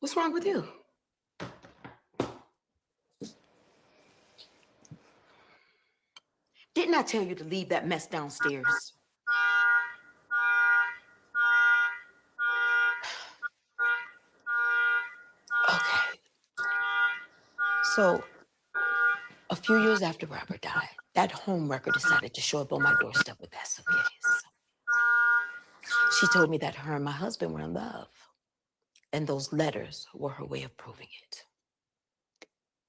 What's wrong with you? Didn't I tell you to leave that mess downstairs? Okay. So, a few years after Robert died, that homewrecker decided to show up on my doorstep with that suitcase. She told me that her and my husband were in love, and those letters were her way of proving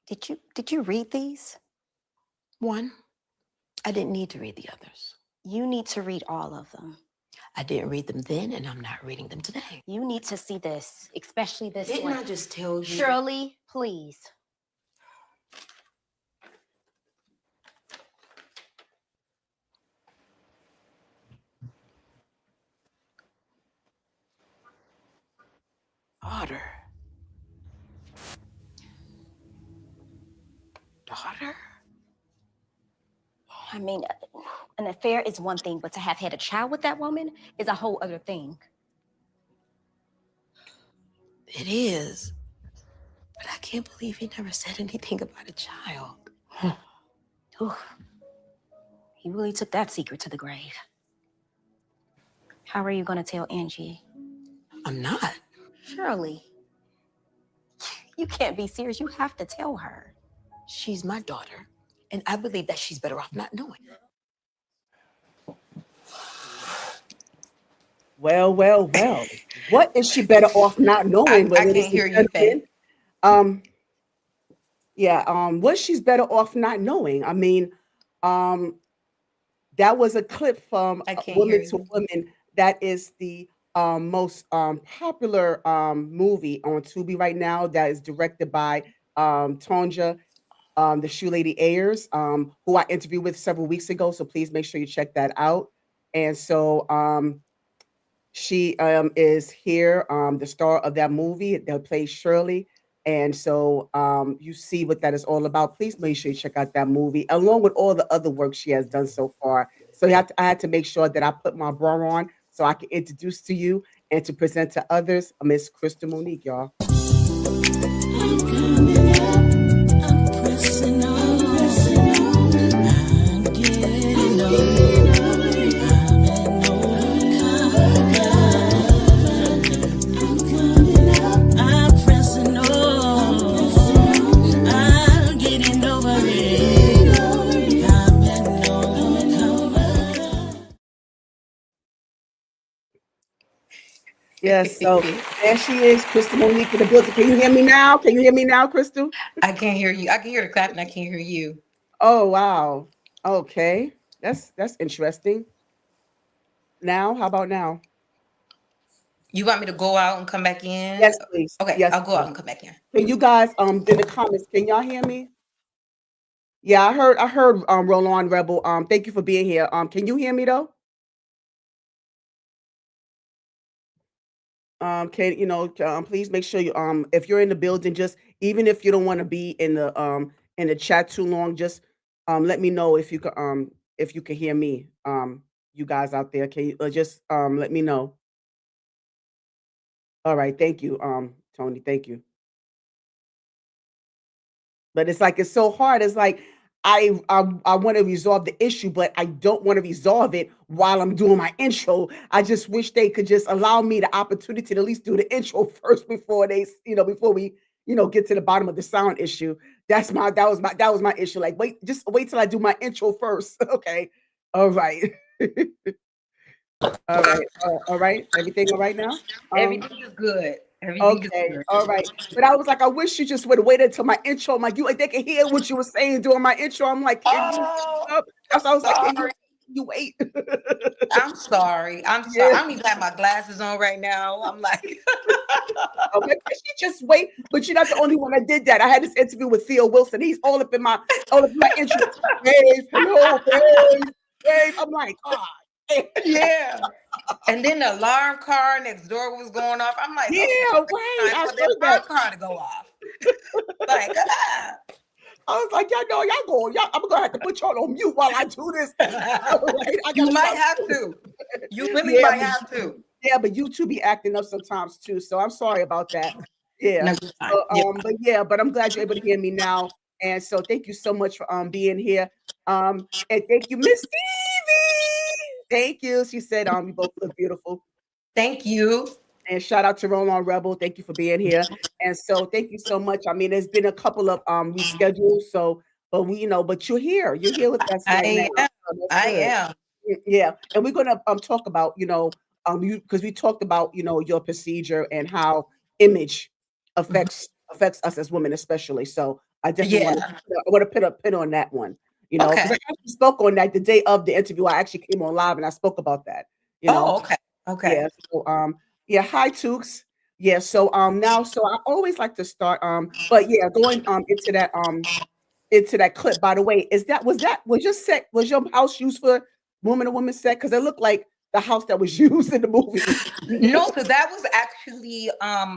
it. Did you read these? One, I didn't need to read the others. You need to read all of them. I didn't read them then, and I'm not reading them today. You need to see this, especially this one. Didn't I just tell you? Shirley, please. Daughter? I mean, an affair is one thing, but to have had a child with that woman is a whole other thing. It is. But I can't believe he never said anything about a child. Ooh. He really took that secret to the grave. How are you going to tell Angie? I'm not. Shirley, you can't be serious. You have to tell her. She's my daughter, and I believe that she's better off not knowing. Well. What is she better off not knowing? I can't hear you, Faye. What she's better off not knowing. I mean, that was a clip from Woman to Woman. That is the most popular movie on Tubi right now. That is directed by Tonja, the Shoe Lady Ayers, who I interviewed with several weeks ago. So please make sure you check that out. And so she is here, the star of that movie that plays Shirley. And so you see what that is all about. Please make sure you check out that movie, along with all the other work she has done so far. So I had to make sure that I put my bra on so I can introduce to you and to present to others Miss Krystal Monique, y'all. Yes, so there she is, Krystal Monique in the building. Can you hear me now? Can you hear me now, Krystal? I can't hear you. I can hear the clapping. I can't hear you. Oh, wow. Okay. That's interesting. Now, how about now? You want me to go out and come back in? Yes, please. Okay, yes, I'll go out and come back in. Can you guys in the comments, can y'all hear me? Yeah, I heard Roland Rebel. Thank you for being here. Can you hear me though? Please make sure you if you're in the building, just even if you don't want to be in the chat too long, just let me know if you can hear me. You guys out there, can you just let me know? All right, thank you, Tony. Thank you. But it's so hard. It's like I want to resolve the issue, but I don't want to resolve it while I'm doing my intro. I just wish they could just allow me the opportunity to at least do the intro first before before we get to the bottom of the sound issue. That was my issue. Like, just wait till I do my intro first. Okay. All right. All right. Everything all right now? Everything is good. Everything is good. All right. But I was like, I wish you just would have waited until my intro. I'm like, they can hear what you were saying during my intro. I'm like, can you up? That's why I was like, can you wait? I'm sorry. I'm sorry. I don't even have my glasses on right now. I'm like, okay, she just wait. But you're not the only one that did that. I had this interview with Theo Wilson. He's all up in my intro. Hey, hello, hey. I'm like, oh. Yeah. And then the alarm car next door was going off. I'm like, yeah, right. I want the alarm car to go off. Like, I was like, y'all go. I'm gonna have to put y'all on mute while I do this. Right? You might have to. You really might have to. Yeah, but you two be acting up sometimes too. So I'm sorry about that. Yeah. No, you're fine. You're fine. But yeah, but I'm glad you're able to hear me now. And so thank you so much for being here. And thank you, Miss Stevie. Thank you. She said you both look beautiful. Thank you. And shout out to Roland Rebel. Thank you for being here. And so thank you so much. I mean, there's been a couple of reschedules. So, but but you're here. You're here with us right now. I am. So that's I good. am. Yeah. And we're gonna talk about, you because we talked about, your procedure and how image affects us as women, especially. So I definitely Yeah. want to put a pin on that one, because I Okay. actually spoke on that the day of the interview. I actually came on live and I spoke about that, Oh, okay. Okay. yeah. So yeah, hi Tukes. Yeah, so now so I always like to start but yeah, going into that clip. By the way, was your house used for woman to woman set? Because it looked like the house that was used in the movie. No, so that was actually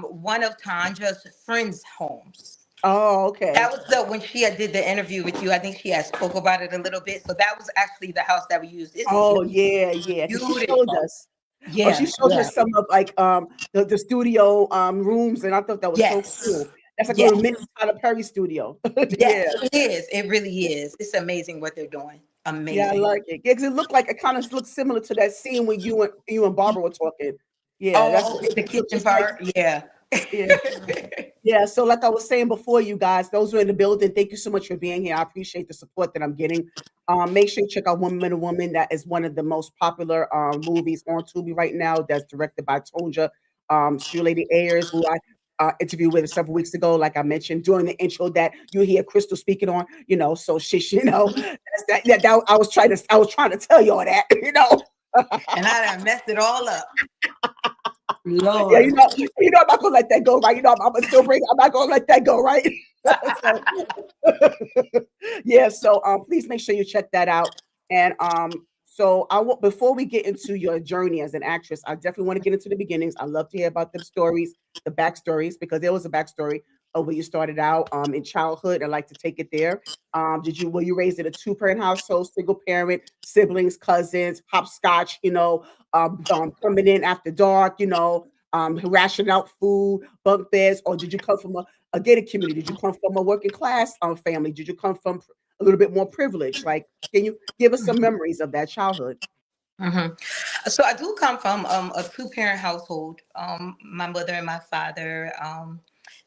one of Tanja's friends' homes. Oh, okay. That was the when she had did the interview with you. I think she had spoke about it a little bit. So that was actually the house that we used. Oh It's yeah, yeah. Because she showed beautiful. us. Oh, she Yeah, showed yeah. us some of like the studio rooms, and I thought that was so Yes. cool. That's like a little Yes. mini Tyler Perry studio. Yeah. Yes, it is. It really is. It's amazing what they're doing. Yeah, I Amazing. like it. Yeah, 'cause it looked like it kind of looks similar to that scene when you and Barbara were talking. Yeah, that's Oh, okay, the it looked kitchen just like part. Yeah. yeah. Yeah, so like I was saying before, you guys, those who are in the building, thank you so much for being here. I appreciate the support that I'm getting. Make sure you check out Woman to Woman. That is one of the most popular movies on Tubi right now. That's directed by Tonja, Steel Lady Ayers, who I interviewed with several weeks ago. Like I mentioned during the intro, that you hear Krystal speaking on. So I was trying to tell you all that. And I done messed it all up. Yeah, Lord. I'm not gonna let that go, right? I'm gonna still bring. I'm not gonna let that go, right? So, yeah, so please make sure you check that out. And so I want before we get into your journey as an actress, I definitely want to get into the beginnings. I love to hear about the stories, the backstories, because there was a backstory of where you started out in childhood. I'd like to take it there. Were you raised in a two-parent household, single parent, siblings, cousins, hopscotch, coming in after dark, ration out food, bunk beds, or did you come from a gated community? Did you come from a working class family? Did you come from a little bit more privileged? Like, can you give us some memories of that childhood? Hmm. So I do come from a two-parent household. My mother and my father,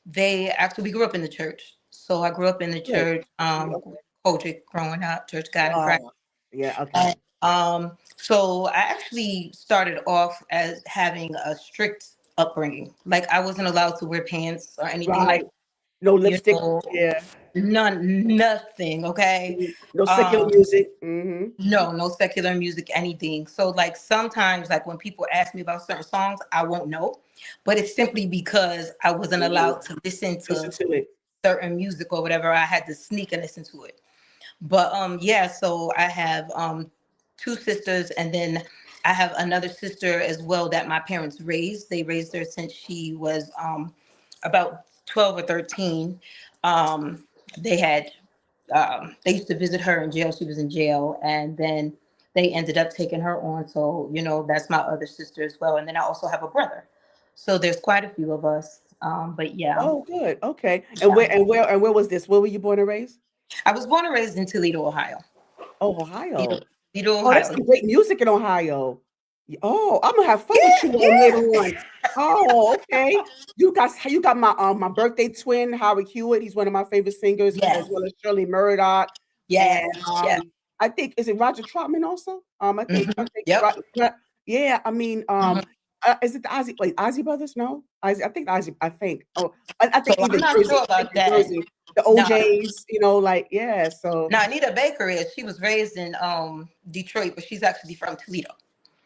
they actually we grew up in the church. So I grew up in the Good. church, Okay. Kojic growing up, Church of God in Christ. Yeah. Okay. And, so I actually started off as having a strict upbringing. Like I wasn't allowed to wear pants or anything Right. like, No you lipstick. know, Yeah. nothing. Okay. No secular Um, music. Hmm. no, no secular music, anything. So like sometimes like when people ask me about certain songs, I won't know, but it's simply because I wasn't allowed to listen Listen to to it. certain music or whatever. I had to sneak and listen to it. But yeah, so I have two sisters, and then I have another sister as well that my parents raised. They raised her since she was about 12 or 13. Um, they had they used to visit her in jail. She was in jail, and then they ended up taking her on. So that's my other sister as well. And then I also have a brother. So there's quite a few of us. But yeah, Oh, good. Okay. And yeah. where was this? Where were you born and raised? I was born and raised in Toledo, Ohio. Oh, Toledo, Ohio. Toledo, Oh, there's Ohio. some great music in Ohio. Oh, I'm gonna have fun with Yeah, you later yeah. on. Oh, okay. You got my birthday twin, Howard Hewitt. He's one of my favorite singers, as Yes, well as Shirley Murdoch. And yes, yes. I think is it Roger Troutman also? I think Yep. yeah, I mean, Mhm. is it the Ozzy Brothers? No, Ozzy, I think Ozzy, I think. Oh, I So think I'm either not Jersey, sure I think about the that. Jersey, the Now, OJs, like, yeah, so now Anita Baker is. She was raised in Detroit, but she's actually from Toledo.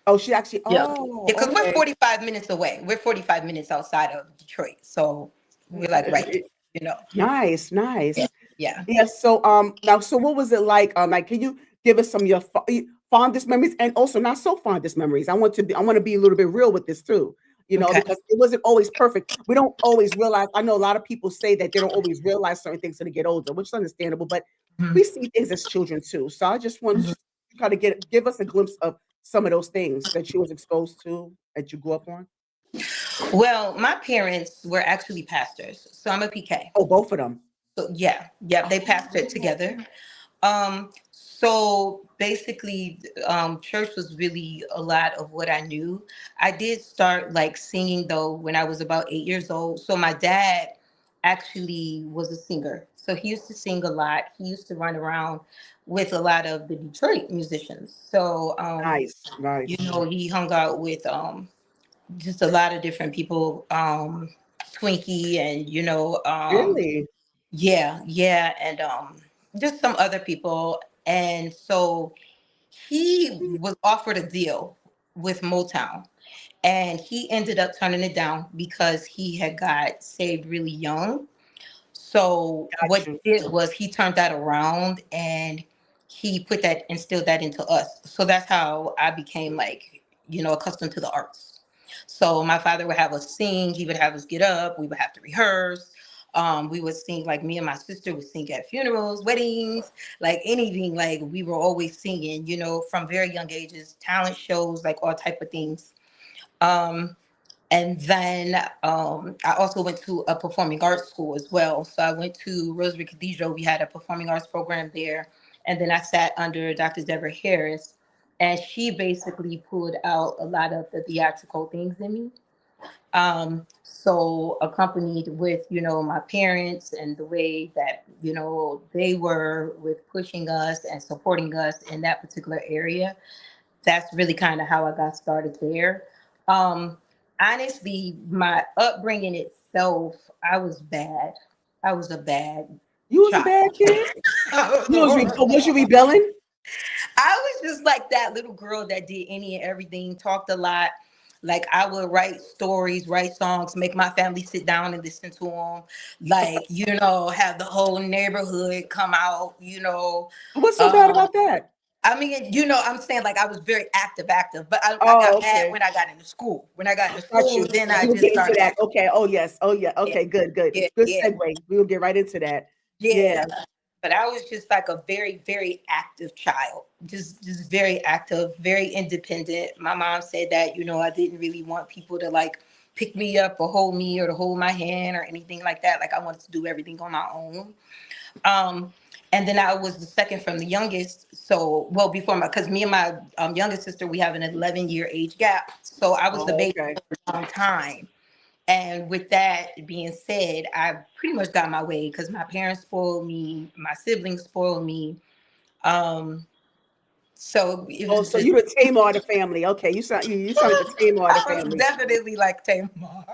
oh, she actually, Yeah, yeah. oh, Because we're okay. 45 minutes away. We're 45 minutes outside of Detroit, so we're like right there. You know. Nice, Yeah. nice. Yeah. Yeah. So, now, so what was it like? Like, can you give us some of your fondest memories, and also not so fondest memories? I want to be a little bit real with this too. Okay. Because it wasn't always perfect. We don't always realize. I know a lot of people say that they don't always realize certain things till they get older, which is understandable. But Mhm. we see things as children too. So I just want Mhm. to kind of give us a glimpse of some of those things that you was exposed to, that you grew up on. Well, my parents were actually pastors, so I'm a PK. Oh, both of them. So yeah, they pastored together. So basically, church was really a lot of what I knew. I did start like singing though when I was about 8 years old. So my dad actually was a singer. So he used to sing a lot. He used to run around with a lot of the Detroit musicians. So, Nice, nice. he hung out with just a lot of different people, Twinkie and, Really? yeah, and just some other people. And so he was offered a deal with Motown, and he ended up turning it down because he had got saved really young. So Got what you. he did was he turned that around and he instilled that into us. So that's how I became like, accustomed to the arts. So my father would have us sing, he would have us get up, we would have to rehearse. We would sing, like me and my sister would sing at funerals, weddings, like anything. Like we were always singing, from very young ages, talent shows, like all type of things. Um, and then I also went to a performing arts school as well. So I went to Rosary Cathedral. We had a performing arts program there. And then I sat under Dr. Deborah Harris. And she basically pulled out a lot of the theatrical things in me. So accompanied with, my parents and the way that, they were with pushing us and supporting us in that particular area, that's really kind of how I got started there. Um, Honestly, my upbringing itself, I was bad. I was a bad You was a child. bad kid? I was You was, horrible. was you rebelling? I was just like that little girl that did any and everything, talked a lot. Like I would write stories, write songs, make my family sit down and listen to them. Like, have the whole neighborhood come out, What's so bad um, about that? I mean, I'm saying like I was very active, but I got Oh, mad okay. when I got into school. When I got into Got school, you. then I We will just get into started that. acting. Okay. Oh, yes. Oh, yeah. Yeah, Okay. Good, good. yeah, Good yeah, segue. We will get right into that. yeah. Yeah. But I was just like a very, very active child. Just very active, very independent. My mom said that, I didn't really want people to like pick me up or hold me or to hold my hand or anything like that. Like I wanted to do everything on my own. Um, and then I was the second from the youngest. So, well, before because me and my youngest sister, we have an 11-year age gap. So I was the Oh, baby okay. for a long time. And with that being said, I pretty much got my way because my parents spoiled me, my siblings spoiled me. Um, so it Oh, was so just, you the Tamar of the family. Okay. You sound like the Tamar of the I was family. definitely like Tamar.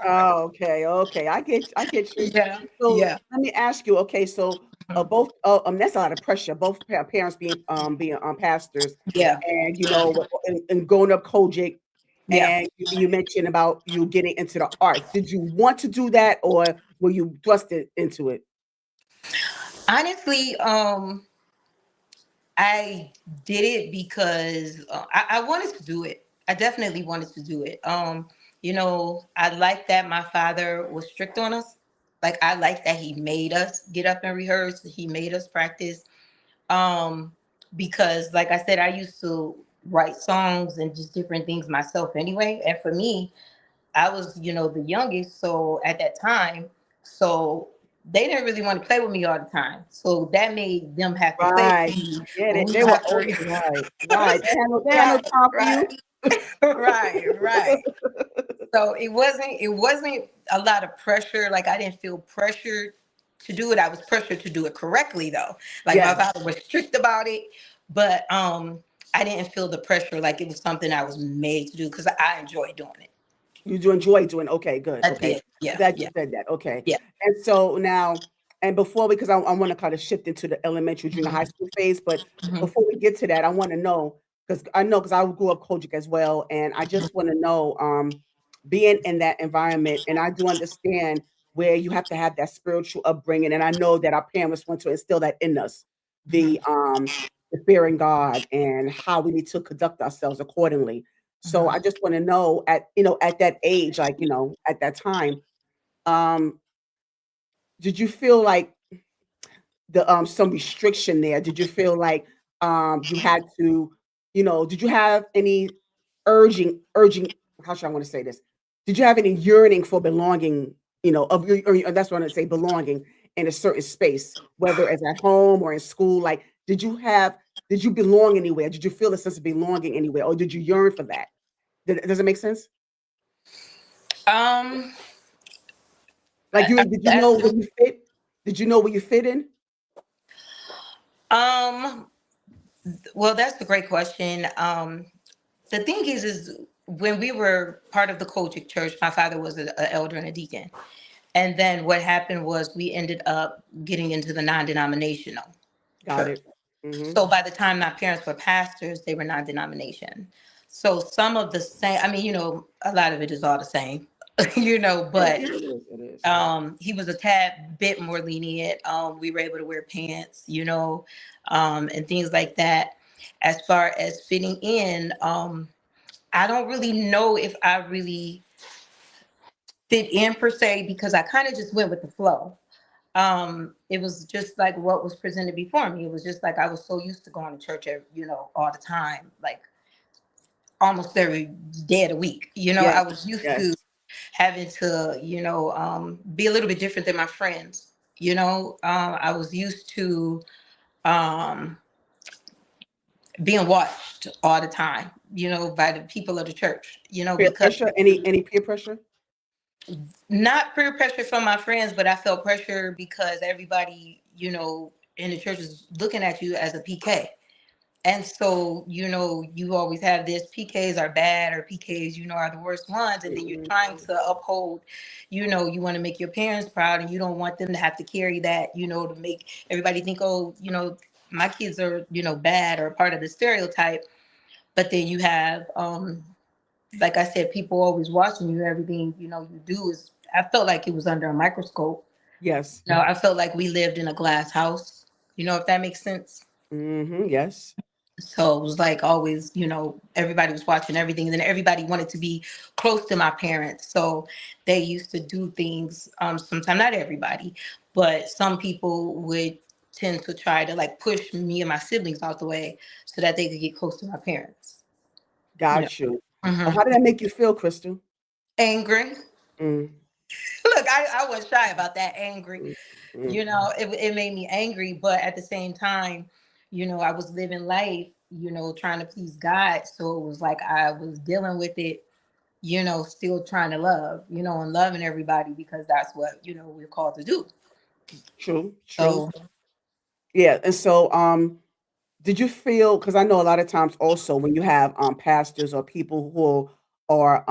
Oh, okay. Okay. I get you. Yeah, So yeah, let me ask you. Okay. So both that's a lot of pressure. Both parents being pastors, yeah, and and growing up Kojic, yeah. and you mentioned about you getting into the arts. Did you want to do that, or were you thrusted into it? Honestly, I did it because I wanted to do it. I definitely wanted to do it. I like that my father was strict on us. Like I like that he made us get up and rehearse. He made us practice. Um, because like I said, I used to write songs and just different things myself anyway. And for me, I was, the youngest. So at that time, so they didn't really want to play with me all the time. So that made them have to play with Right. me Yeah, when they, we they were got to old. Right. Right. They had no right, time for right, you. right. So it wasn't a lot of pressure. Like I didn't feel pressured to do it. I was pressured to do it correctly though. Like my Yes. father was strict about it, but I didn't feel the pressure like it was something I was made to do because I enjoy doing it. You do enjoy doing. Okay, good. I Okay. did. Yeah, Glad you yeah, said that. Okay. yeah. And so now, and before, because I want to kind of shift into the elementary, junior high Mhm, school phase, but mhm, before we get to that, I want to know, because I grew up Kojic as well, and I mhm, just want to know, being in that environment, and I do understand where you have to have that spiritual upbringing, and I know that our parents want to instill that in us, mhm, the fearing God and how we need to conduct ourselves accordingly. So mhm. I just want to know at that age, like, at that time, um, did you feel like the some restriction there? Did you feel like you had to, did you have any urging, how should I want to say this? Did you have any yearning for belonging, of your or that's what I say, belonging in a certain space, whether it's at home or in school? Like, did you belong anywhere? Did you feel a sense of belonging anywhere, or did you yearn for that? Does it make sense? Um, Like, I did you know that's where you fit? Did you know where you fit in? um well, that's a great question. The thing is when we were part of the Kojic church, my father was an elder and a deacon. And then what happened was we ended up getting into the non-denominational Got church. it. Mhm. So by the time my parents were pastors, they were non-denomination. So some of the same, I mean, a lot of it is all the same, Yeah, but yeah, it is. It is. he was a tad bit more lenient. We were able to wear pants, and things like that. As far as fitting in, I don't really know if I really fit in per se because I kind of just went with the flow. It was just like what was presented before me. It was just like I was so used to going to church, all the time, like almost every day of the week. I Yes, was used yes. to having to, be a little bit different than my friends. I was used to um, being watched all the time, by the people of the church, Peer because pressure? Any peer pressure? not peer pressure from my friends, but I felt pressure because everybody, in the church is looking at you as a PK. And so, you always have this PKs are bad or PKs, are the worst ones. And then you're trying Mhm. to uphold, you want to make your parents proud and you don't want them to have to carry that, to make everybody think, oh, my kids are, bad or part of the stereotype. But then you have, like I said, people always watching you. Everything, you do is, I felt like it was under a microscope. Yes. I felt like we lived in a glass house, if that makes sense. Mhm. Yes. So it was like always, everybody was watching everything. And then everybody wanted to be close to my parents. So they used to do things, sometimes not everybody, but some people would tend to try to like push me and my siblings out the way so that they could get close to my parents. You know. Got you. hmm How did that make you feel, Crystal? Angry. Mm, Look, I wasn't shy about that. Angry. mm, mm. It made me angry, but at the same time, I was living life, trying to please God. So it was like I was dealing with it, still trying to love, and loving everybody because that's what, we're called to do. True, true. So, Yeah, and so, did you feel? Because I know a lot of times also when you have, pastors or people who are,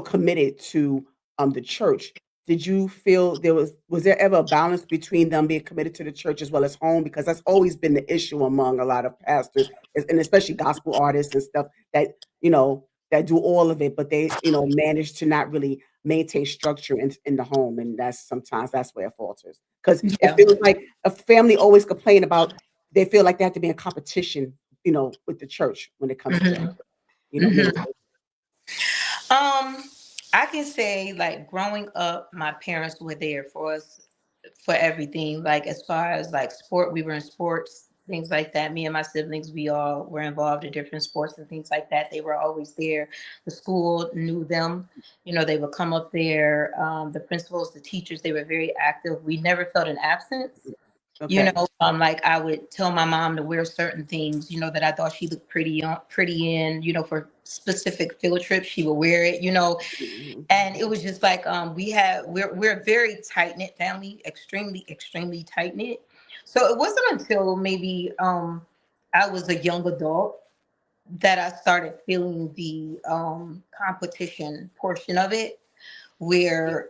committed to, the church, did you feel was there ever a balance between them being committed to the church as well as home? Because that's always been the issue among a lot of pastors, and especially gospel artists and stuff that, that do all of it, but they, manage to not really maintain structure in the home, and sometimes that's where it falters. Because it yeah. feels like a family always complain about they feel like they have to be in competition, with the church when it comes to, hmm hmm ministry. Um, I can say like growing up, my parents were there for us for everything. Like as far as like sport, we were in sports, things like that. Me and my siblings, we all were involved in different sports and things like that. They were always there. The school knew them. They would come up there. The principals, the teachers, they were very active. We never felt an absence. Okay. Like I would tell my mom to wear certain things, that I thought she looked pretty in, for specific field trips, she would wear it, Mhm. and it was just like we're a very tight knit family, extremely, extremely tight knit. So it wasn't until maybe I was a young adult that I started feeling the competition portion of it where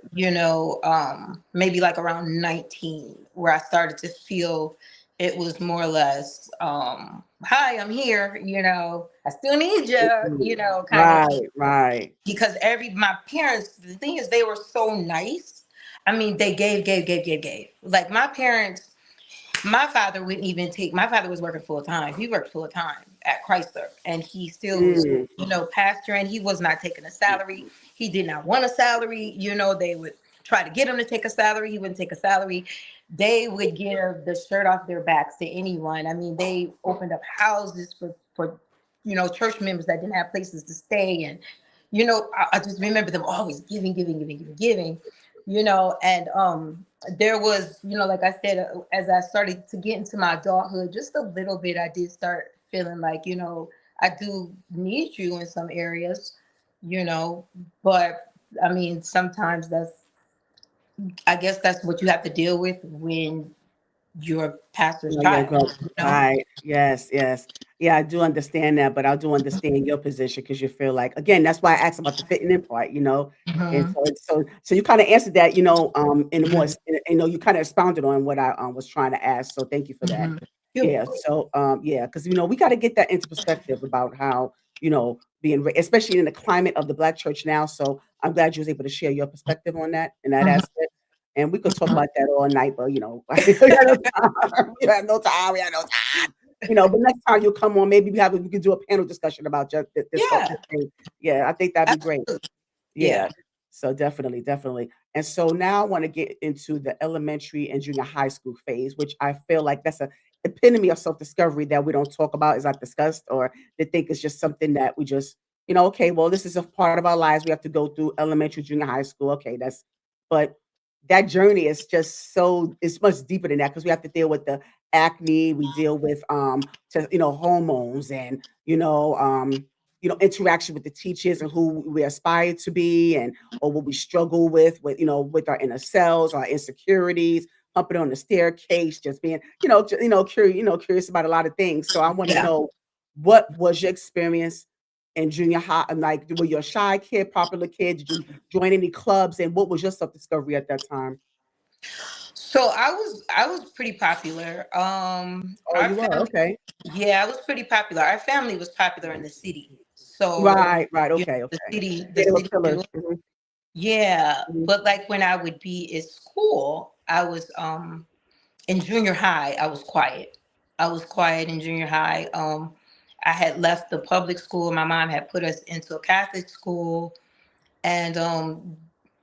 maybe like around 19 where I started to feel it was more or less hi, I'm here, I still need you, Mhm. kind of thing, Right, right. because my parents, the thing is they were so nice. I mean, they gave like my parents. My father was working full time. He worked full time at Chrysler and he still was, Mm. pastoring. He was not taking a salary. He did not want a salary. They would try to get him to take a salary. He wouldn't take a salary. They would give the shirt off their backs to anyone. I mean, they opened up houses for church members that didn't have places to stay. And, I just remember them always giving, giving, giving, giving, giving, and there was, like I said, as I started to get into my adulthood, just a little bit, I did start feeling like, I do need you in some areas, you know, but I mean, sometimes I guess that's what you have to deal with when your pastor's No, yeah, child, girl. Right. Yes, yes. Yeah, I do understand that, but I do understand your position because you feel like, again, that's why I asked about the fitting in part, And Mhm, so you kind of answered that, in a more, mhm, you kind of expounded on what I was trying to ask. So thank you for that. mhm. You're Yeah. welcome. So yeah, because we got to get that into perspective about how, especially in the climate of the Black church now. So I'm glad you was able to share your perspective on that and that Mhm, aspect. And we could talk mhm. about that all night, but we got no time. We have no time. We have no time. But next time you come on, maybe we could do a panel discussion about just Yeah, this thing. Yeah, I think that'd be great. absolutely. Yeah. Yeah. So definitely, definitely. And so now I want to get into the elementary and junior high school phase, which I feel like that's a epitome of self-discovery that we don't talk about, as I discussed, or they think it's just something that we just, okay, well, this is a part of our lives. We have to go through elementary, junior high school. Okay, but that journey is just it's much deeper than that because we have to deal with the acne, we deal with hormones and interaction with the teachers and who we aspire to be and or what we struggle with our inner selves, our insecurities, humping on the staircase, just being, curious about a lot of things. So I want to Yeah. know, what was your experience in junior high? And like, were you a shy kid, popular kid? Did you join any clubs? And what was your self-discovery at that time? So I was pretty popular. Oh, Our you were? family, Okay. yeah, I was pretty popular. Our family was popular in the city. So, Right, right. you know, Okay, the okay. city, the Yeah, they were city pillars. knew. Yeah, Mhm. but like when I would be at school, I was in junior high, I was quiet. I was quiet in junior high. I had left the public school. My mom had put us into a Catholic school, and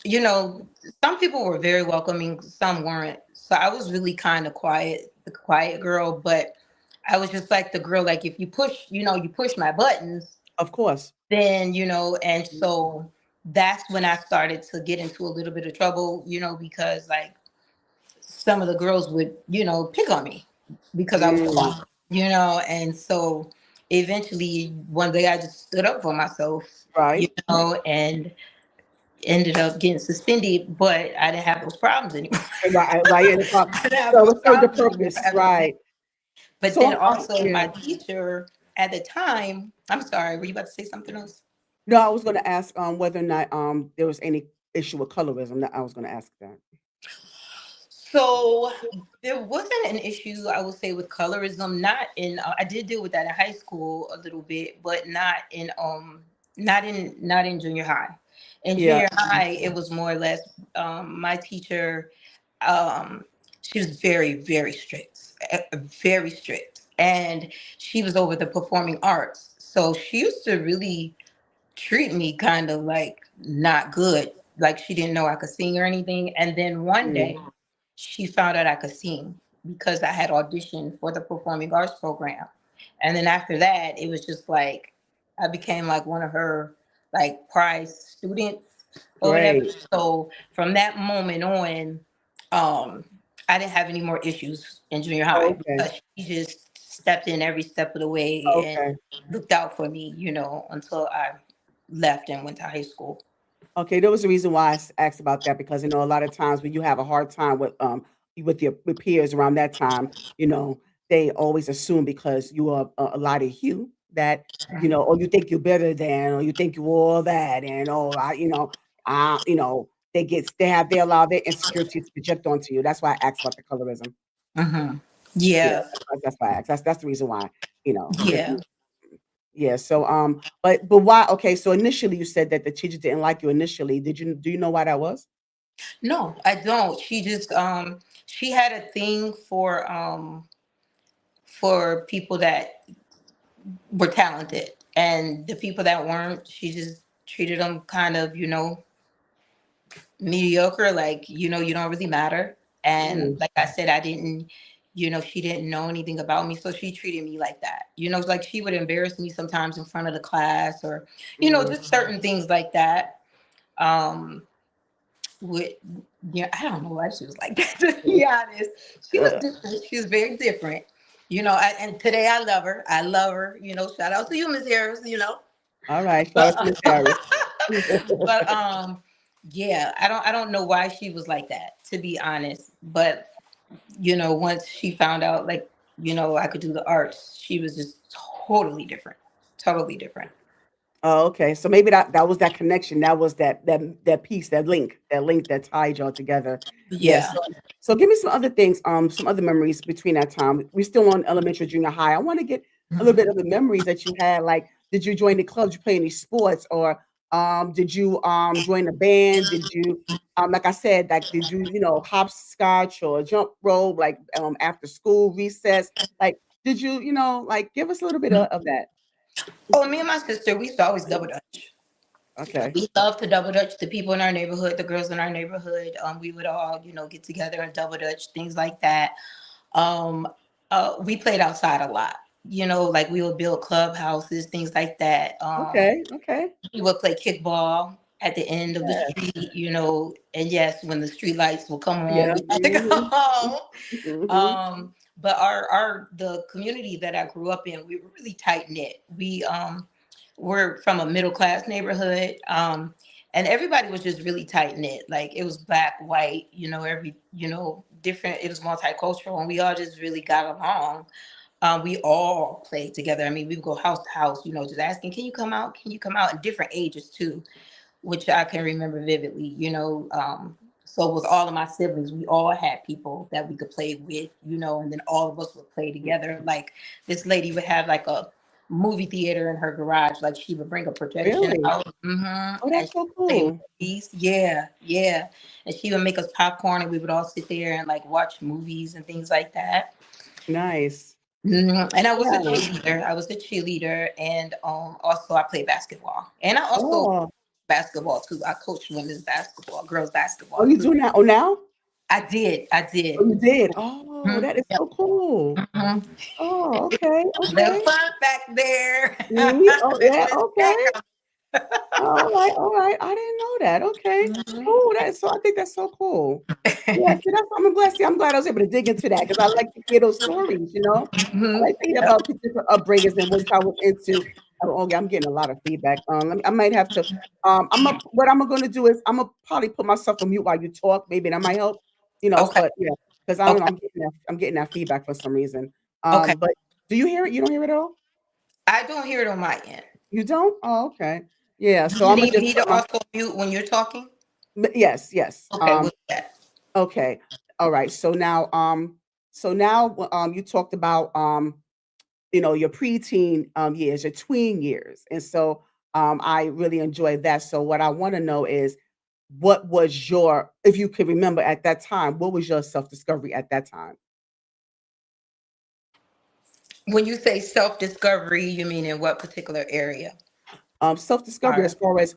you know, some people were very welcoming, some weren't. So I was really kind of quiet, the quiet girl, but I was just like the girl, like if you push, you push my buttons, Of course. then and so that's when I started to get into a little bit of trouble, because like some of the girls would, pick on me because I was Mm, quiet, and so eventually one day I just stood up for myself, right. and ended up getting suspended, but I didn't have those problems anymore. Right, right. Yeah, I didn't have so those it served a problems anymore purpose, after that. right? But So then also yeah. my teacher at the time, I'm sorry, were you about to say something else? No, I was going to ask whether or not there was any issue with colorism. That I was going to ask that. So there wasn't an issue, I would say, with colorism. Not in. I did deal with that in high school a little bit, but not in junior high. In Yeah. junior high, it was more or less my teacher. Um, she was very very strict, very strict, and she was over the performing arts. So she used to really treat me kind of like not good, like she didn't know I could sing or anything. And then one Mm, day she found out I could sing because I had auditioned for the performing arts program. And then after that, it was just like I became like one of her like prize students or whatever. great. So from that moment on, um, I didn't have any more issues in junior high Okay. because she just stepped in every step of the way and Okay. looked out for me, until I left and went to high school. Okay, there was a reason why I asked about that because a lot of times when you have a hard time with your with peers around that time, they always assume because you are a lighter hue that or you think you're better than, or you think you're all that, and they allow their insecurities to project onto you. That's why I asked about the colorism. Hmm. Yeah, Yeah, that's why I asked. That's the reason why. If yeah. you Yeah. So but why? Okay, so initially you said that the teacher didn't like you initially. Do you know why that was? No, I don't. She just she had a thing for people that were talented, and the people that weren't, she just treated them kind of, mediocre, like, you don't really matter. And Mm, like I said, I didn't She didn't know anything about me, so she treated me like that. Like she would embarrass me sometimes in front of the class, or Mm. just certain things like that. Um, with Yeah, I don't know why she was like that. To be honest, she was Uh, different. She was very different. And today I love her. I love her. Shout out to you, Miss Harris. all right. Shout out to But Miss Harris. but yeah, I don't know why she was like that, to be honest. But once she found out, like, I could do the arts, she was just totally different. Totally different. Oh, okay. So maybe that was that connection. That was that piece, that link that tied y'all together. Yes. Yeah. So give me some other things, some other memories between that time. We're still on elementary, junior high. I want to get a little bit of the memories that you had. Like, did you join the clubs? Did you play any sports, or did you join the band? Did you like I said, like did you hopscotch or jump rope like after school recess? Like, did you like give us a little bit of that? Oh, me and my sister, we used to always double dutch. Okay. We love to double dutch. The people in our neighborhood, the girls in our neighborhood, we would all, get together and double dutch, things like that. Um, we played outside a lot. Like we would build clubhouses, things like that. Okay, okay. We would play kickball at the end of the Yeah, street, and yes, when the street lights will come on, yeah, we had to go mhm, home. mhm. But our the community that I grew up in, we were really tight knit. We were from a middle class neighborhood, and everybody was just really tight knit. Like it was black, white, every different. It was multicultural, and we all just really got along. We all played together. I mean, we would go house to house, just asking, "Can you come out? Can you come out?" At different ages too, which I can remember vividly. So with all of my siblings, we all had people that we could play with, and then all of us would play together. Like this lady would have like a movie theater in her garage. Like she would bring a projection Really? out, Oh, and that's she so would play cool. movies. Yeah, yeah. And she would make us popcorn, and we would all sit there and like watch movies and things like that. Nice. And I was a Yeah. cheerleader. I was a cheerleader, and also I played basketball. And I also Oh. basketball too. I coached women's basketball, girls Oh, basketball you too. doing that? Oh, now? I did. I Oh, did. you did? Oh, Mhm. that is Yep. so cool. Mhm. Oh, okay, Little okay. fun back there. Mhm. Oh, yeah, Miss okay. Pam. All right, all right. I didn't know that. Okay. Mhm. Oh, that is so. I think that's so cool. Yeah, see, that's I'm glad. See, I'm glad I was able to dig into that because I like to hear those stories. I Mhm. like to hear Yep. about the different upbringings and what y'all was into. Oh, okay, I'm getting a lot of feedback. I might have to. What I'm gonna do is I'm gonna probably put myself on mute while you talk. Maybe that might help. Okay. But yeah, because I don't know. Okay. I'm getting that feedback for some reason. Okay. But do you hear it? You don't hear it at all? I don't hear it on my end. You don't? Oh, okay. Yeah. Do So you I'm gonna need just me put to my. also mute when you're talking? Yes, yes. Okay, we'll do that. Okay. All right. So now, you talked about your preteen years, your tween years. And so I really enjoyed that. So what I want to know is what was your, if you could remember at that time, what was your self-discovery at that time? When you say self-discovery, you mean in what particular area? Self-discovery as Or far as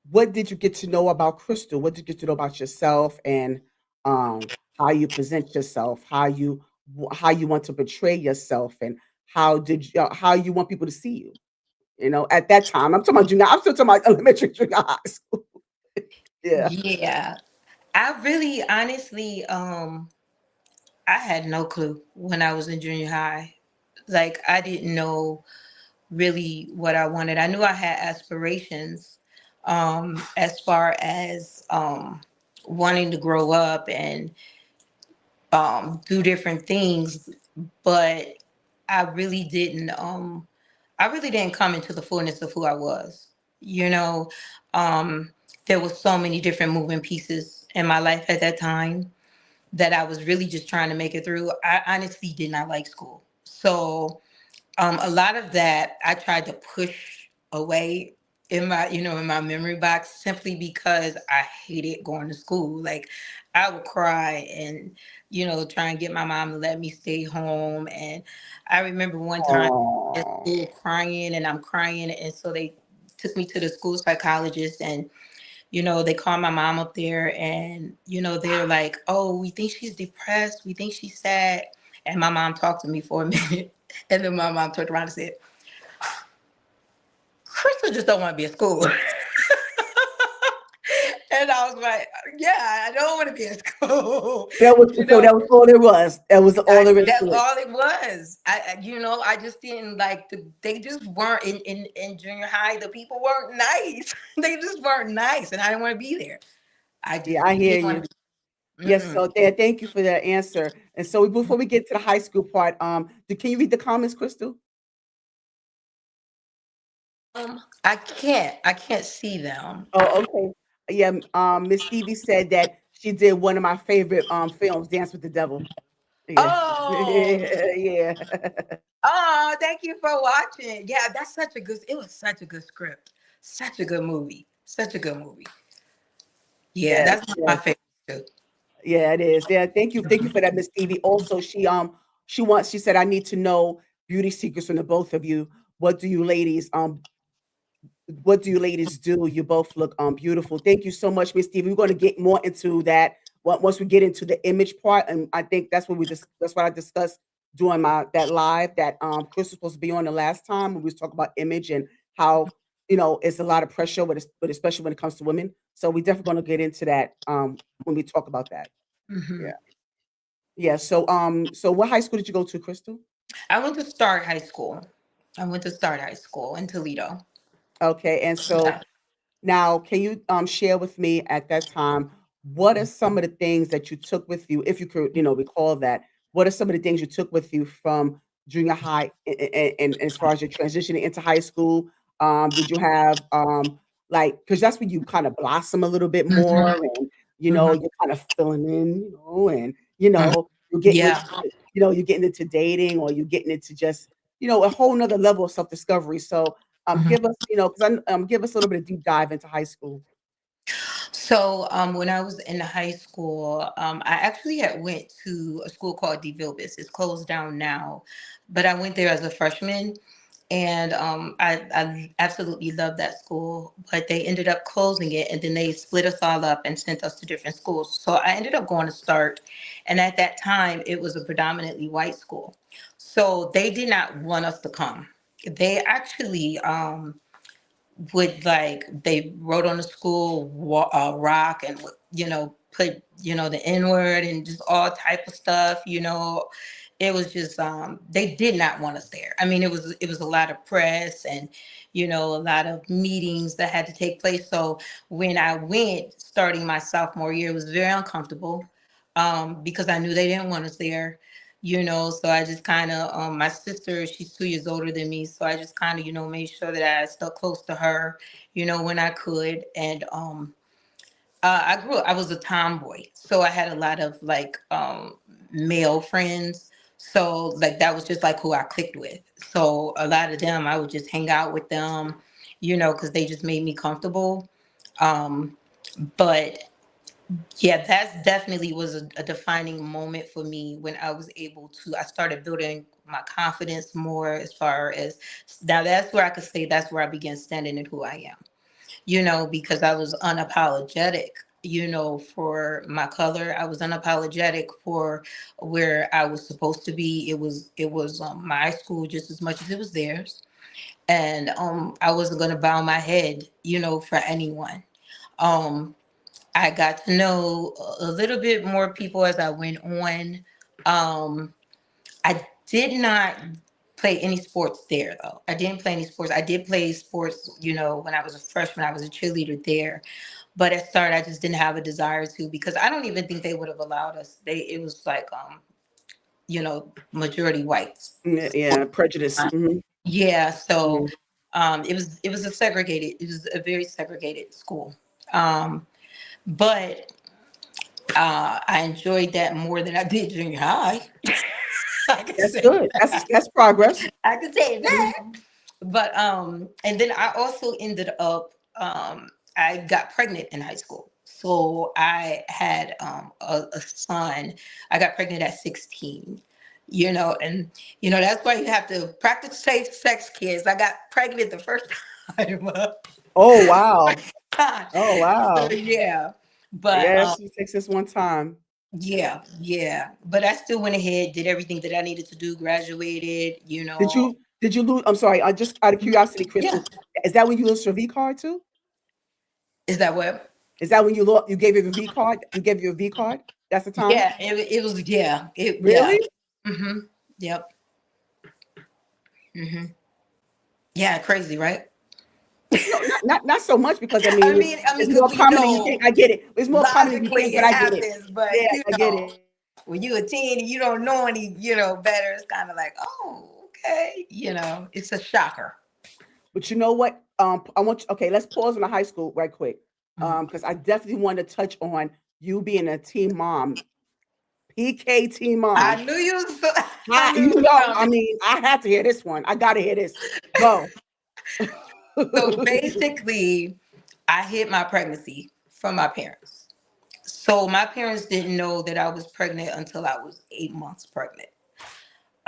what did you get to know about Crystal? What did you get to know about yourself and um how you present yourself, how you want to portray yourself and how you want people to see you? At that time, I'm talking about junior. I'm still talking about elementary, junior high school. Yeah. yeah, I really honestly I had no clue when I was in junior high. Like I didn't know really what I wanted. I knew I had aspirations as far as wanting to grow up and do different things, but I really didn't come into the fullness of who I was. You know, um, there was so many different moving pieces in my life at that time that I was really just trying to make it through. I honestly did not like school. So a lot of that I tried to push away in my memory box simply because I hated going to school. Like I would cry and try and get my mom to let me stay home. And I remember one time at Oh. school crying, and I'm crying, and so they took me to the school psychologist, and They call my mom up there, and they're like, oh, we think she's depressed, we think she's sad. And my mom talked to me for a minute, and then my mom turned around and said, Krystal just don't want to be at school. And I was like, yeah, I don't want to be in school. That was so. That was all there was. That was all there is That's to it. all it was. I just didn't like they just weren't in junior high. The people weren't nice. They just weren't nice, and I didn't want to be there. I just Yeah, I hear didn't want you. to. Yes, so there. Thank you for that answer. And so before we get to the high school part, can you read the comments, Krystal? I can't see them. Oh, okay. Yeah, Miss Stevie said that she did one of my favorite films, Dance with the Devil. Yeah. Oh, Yeah. oh, thank you for watching. Yeah, it was such a good script. Such a good movie. Such a good movie. Yeah, Yes, that's one of my yes. favorites too. Yeah, it is. Yeah, thank you. Thank you for that, Miss Stevie. Also, she said, I need to know beauty secrets from the both of you. What do you ladies what do you ladies do? You both look beautiful. Thank you so much, Miss Stevie. We're going to get more into that once we get into the image part. And I think that's what I discussed during my that live that Chris was supposed to be on the last time when we was talking about image and how it's a lot of pressure but especially when it comes to women. So we definitely going to get into that when we talk about that. Mhm. Yeah. Yeah. So what high school did you go to, Krystal? I went to Start High School. I went to Start High School in Toledo. Okay. And so Yeah. now, can you share with me at that time what are some of the things that you took with you, if you could, recall that? What are some of the things you took with you from junior high and as far as your transitioning into high school? Did you have like because that's when you kind of blossom a little bit more Mhm, and mhm, you're kind of filling in, and mhm. you're getting into Yeah. you're getting into dating or you're getting into just a whole nother level of self-discovery. So Mhm. give us, give us a little bit of deep dive into high school. So when I was in high school, I actually had went to a school called DeVilbiss. It's closed down now, but I went there as a freshman, and I absolutely loved that school. But they ended up closing it, and then they split us all up and sent us to different schools. So I ended up going to Start, and at that time, it was a predominantly white school, so they did not want us to come. They actually would they wrote on the school rock and put the N word and just all type of stuff. It was just they did not want us there. I mean, it was a lot of press and a lot of meetings that had to take place. So when I went starting my sophomore year, it was very uncomfortable because I knew they didn't want us there. So I just kind of my sister, she's 2 years older than me, so I just kind of made sure that I stuck close to her when I could. And I was a tomboy, so I had a lot of male friends. So like that was just like who I clicked with. So a lot of them, I would just hang out with them, because they just made me comfortable. Um, but yeah, that's definitely was a defining moment for me when I started building my confidence more as far as now that's where I could say that's where I began standing in who I am, because I was unapologetic, for my color. I was unapologetic for where I was supposed to be. It was my school just as much as it was theirs. And I wasn't going to bow my head, for anyone. Um, I got to know a little bit more people as I went on. I did not play any sports there, though. I didn't play any sports. I did play sports, when I was a freshman. I was a cheerleader there. But at start, I just didn't have a desire to because I don't even think they would have allowed us. It was like, majority whites. Yeah, yeah, prejudice. Yeah, so Mhm. it was a very segregated school. But I enjoyed that more than I did junior high. I can That's say good. That's progress. I can say that. Mhm. But and then I also ended up I got pregnant in high school. So I had a son. I got pregnant at 16. And that's why you have to practice safe sex, kids. I got pregnant the first time. Oh, wow. Oh, So wow. yeah, but Yes, it takes this one time. yeah. But I still went ahead, did everything that I needed to do, graduated, Did you lose? I'm sorry. I just out of curiosity, Yeah. Crystal, is that when you lost your V card too? Is that what? Is that when you lost? You gave your V card. You gave your V card. That's the time. Yeah, it was, yeah. Really? Mm-hmm. Yep. Mm-hmm. Yeah, crazy, right? No, not so much because I I mean mean, I mean, it's because more we common than you know think. I get it. It's more common than you logically think, but it I get it. happens, but Yeah, I get it. when you a teen and you don't know any, better, it's kind of like, oh, okay, it's a shocker. But you know what? I want you, okay, let's pause on the high school right quick. Mhm. Because I definitely want to touch on you being a teen mom, PK teen mom. I knew you was, I I, knew you it was know, I coming. mean, I had to hear this one. I gotta hear this. Go. So basically, I hid my pregnancy from my parents. So my parents didn't know that I was pregnant until I was 8 months pregnant.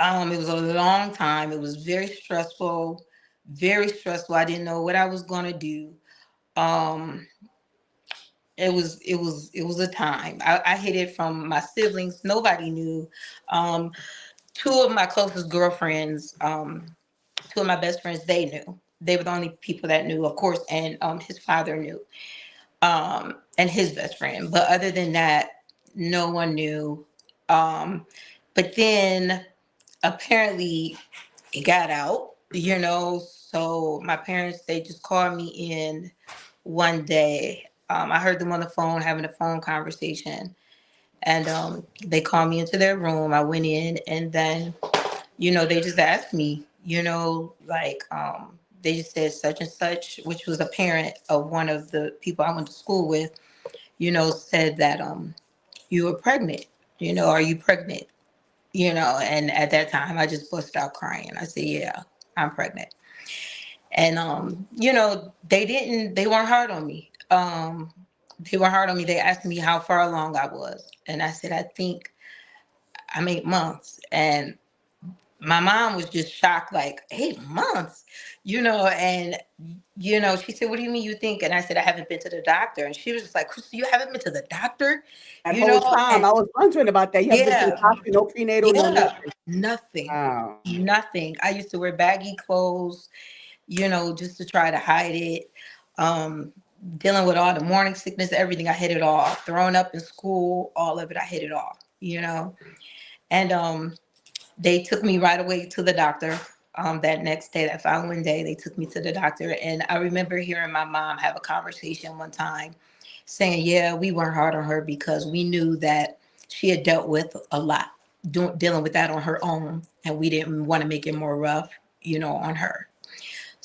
It was a long time. It was very stressful, very stressful. I didn't know what I was gonna do. Um, it was a time. I hid it from my siblings. Nobody knew. Um, two of my closest girlfriends, two of my best friends, they knew. They were the only people that knew, of course, and his father knew, and his best friend. But other than that, no one knew. Um, but then apparently it got out, so my parents, they just called me in one day. I heard them on the phone having a phone conversation, and they called me into their room. I went in, and then they just asked me, like, they just said such and such, which was a parent of one of the people I went to school with, said that you were pregnant. Are you pregnant? And at that time I just busted out crying. I said, yeah, I'm pregnant. And they weren't hard on me. They were hard on me. They asked me how far along I was, and I said, I think I'm 8 months. And my mom was just shocked, like, 8 months, and she said, what do you mean you think? And I said, I haven't been to the doctor. And she was just like, Krystal, you haven't been to the doctor, That whole time and I was wondering about that. You haven't been to the yeah, doctor, no prenatal, no yeah, nothing. nothing. Wow. Nothing. I used to wear baggy clothes, just to try to hide it. Um, Dealing with all the morning sickness, everything, I hid it all. Throwing up in school, all of it, I hid it all. And they took me right away to the doctor. That next day, that following day, they took me to the doctor. And I remember hearing my mom have a conversation one time saying, yeah, we weren't hard on her because we knew that she had dealt with a lot, dealing with that on her own. And we didn't want to make it more rough, on her.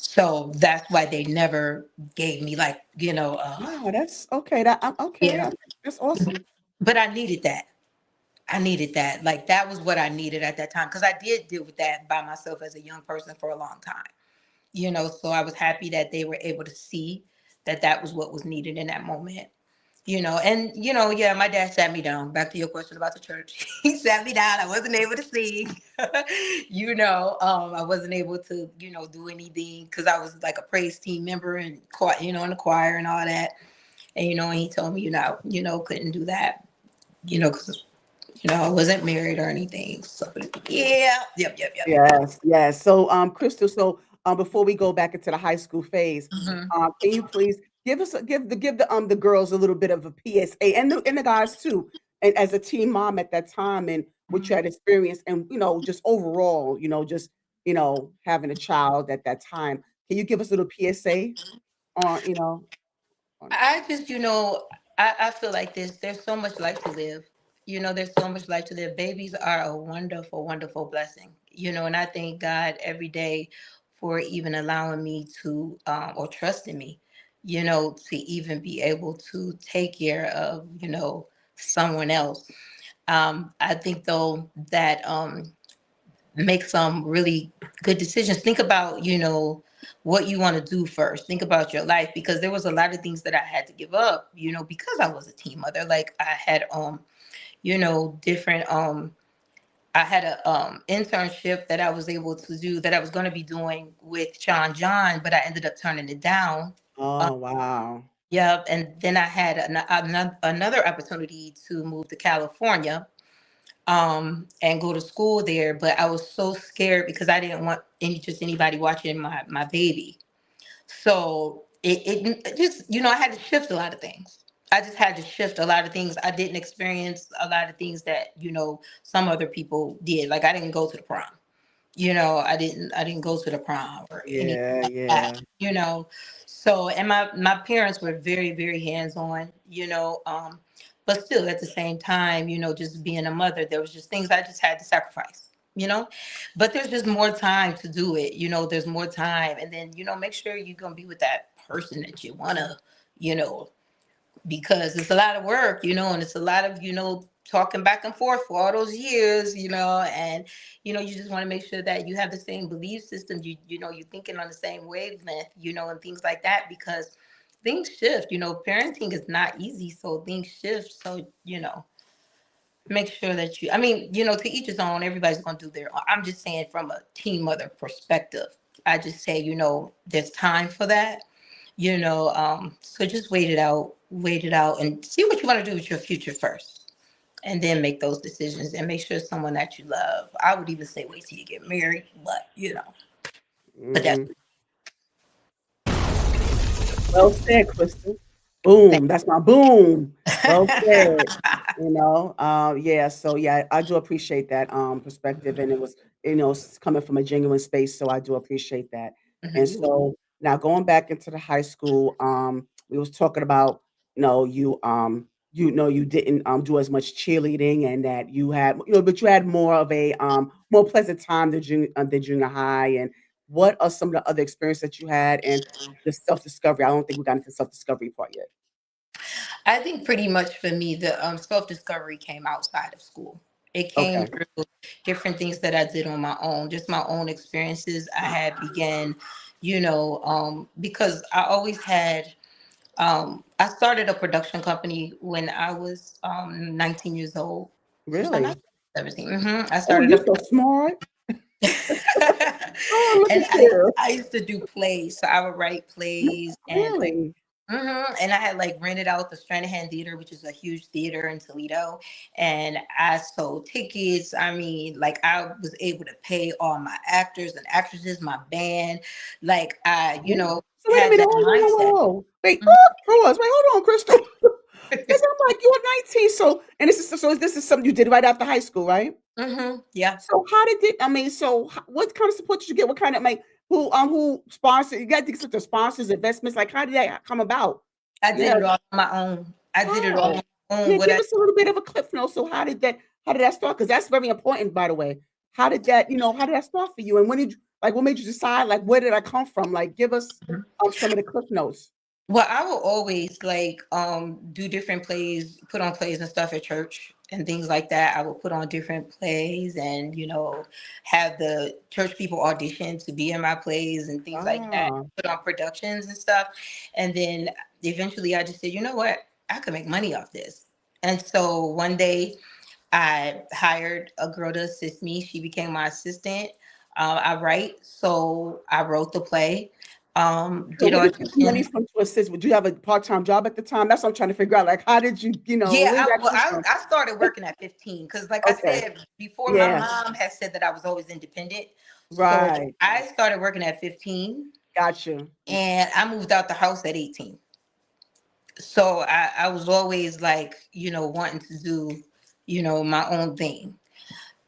So that's why they never gave me, like, Wow, that's okay. That I'm okay. yeah. That's awesome. But I needed that. I needed that. Like, that was what I needed at that time, because I did deal with that by myself as a young person for a long time. So I was happy that they were able to see that that was what was needed in that moment. And yeah, my dad sat me down. Back to your question about the church, he sat me down. I wasn't able to sing. I wasn't able to do anything because I was like a praise team member and in the choir and all that. And and he told me couldn't do that, because I wasn't married or anything. So yeah, yep. Yes, yes. So, Crystal, so before we go back into the high school phase, Hmm. can you please give the girls a little bit of a PSA and the guys too, and as a teen mom at that time and what you had experienced and just overall, just having a child at that time. Can you give us a little PSA on on I just, I feel like this. There's so much life to live. There's so much life to live. Babies are a wonderful, wonderful blessing. And I thank God every day for even allowing me to, or trusting me, to even be able to take care of, someone else. I think though that make some really good decisions. Think about, what you want to do first. Think about your life, because there was a lot of things that I had to give up, because I was a teen mother. Like, I had different I had a internship that I was able to do, that I was going to be doing with Sean John, but I ended up turning it down. Oh, wow. Yep. And then I had another opportunity to move to California, and go to school there. But I was so scared because I didn't want anybody watching my baby. So it just, I had to shift a lot of things. I just had to shift a lot of things. I didn't experience a lot of things that, some other people did. Like I didn't go to the prom. I didn't go to the prom or anything Yeah, like that, yeah. so, and my parents were very, very hands-on, but still at the same time, just being a mother, there was just things I just had to sacrifice, but there's just more time to do it, there's more time. And then, make sure you're gonna be with that person that you wanna, you know because it's a lot of work, and it's a lot of, talking back and forth for all those years, and you just want to make sure that you have the same belief systems, you're thinking on the same wavelength, and things like that, because things shift, parenting is not easy, so things shift. So, make sure that I mean, to each his own, everybody's going to do their own. I'm just saying from a teen mother perspective, I just say, there's time for that, so just wait it out and see what you want to do with your future first, and then make those decisions and make sure it's someone that you love. I would even say wait till you get married, but but that's Hmm. Well said, Crystal. Boom. That's my boom. Well said. Yeah. So yeah, I do appreciate that perspective, and it was coming from a genuine space. So I do appreciate that. And Mhm. so now going back into the high school, we was talking about you didn't do as much cheerleading, and that you had but you had more of a more pleasant time than junior high. And what are some of the other experiences that you had, and the self discovery? I don't think we got into the self discovery part yet. I think pretty much for me, the self discovery came outside of school. It came Okay. through different things that I did on my own, just my own experiences. I had began, because I always had. I started a production company when I was 19 years old. Was I not Really? 17? I Oh, started you're a so smart. Oh, look and at you. I used to do plays, so I would write plays and like. Really? And I had like rented out the Stranahan Theater, which is a huge theater in Toledo, and I sold tickets. I mean, like I was able to pay all my actors and actresses, my band. Like I, Yeah. So wait a had minute. that Hold on, mindset. Wait, Mhm. pause. Wait, hold on, Crystal. Because I'm like, you're 19. So, and this is something you did right after high school, right? Yeah. So how did it? I mean, so what kind of support did you get? What kind of like who sponsored? You got to get the sponsors, investments. Like, how did that come about? I did Yeah. it all on my own. I did it all How? on my own. Yeah, What give I us a little bit of a clip note. So how did that start? Because that's very important, by the way. How did that, how did that start for you? And when did you like what made you decide? Like, where did I come from? Like, give us some of the clip notes. Well, I will always like do different plays, put on plays and stuff at church and things like that. I will put on different plays and have the church people audition to be in my plays and things like that. Ah, Put on productions and stuff. And then eventually I just said, you know what? I could make money off this. And so one day I hired a girl to assist me. She became my assistant. I write, so I wrote the play. so Did where did you get the money auditions. from to assist? Would you have a part-time job at the time? That's what I'm trying to figure out. Like, how did you, Yeah, where did that well, come from? I started working at 15 because, like I Okay. said before, my Yeah. mom had said that I was always independent. So Right. I started working at 15 Gotcha. and I moved out the house at 18. So I was always like, wanting to do, my own thing.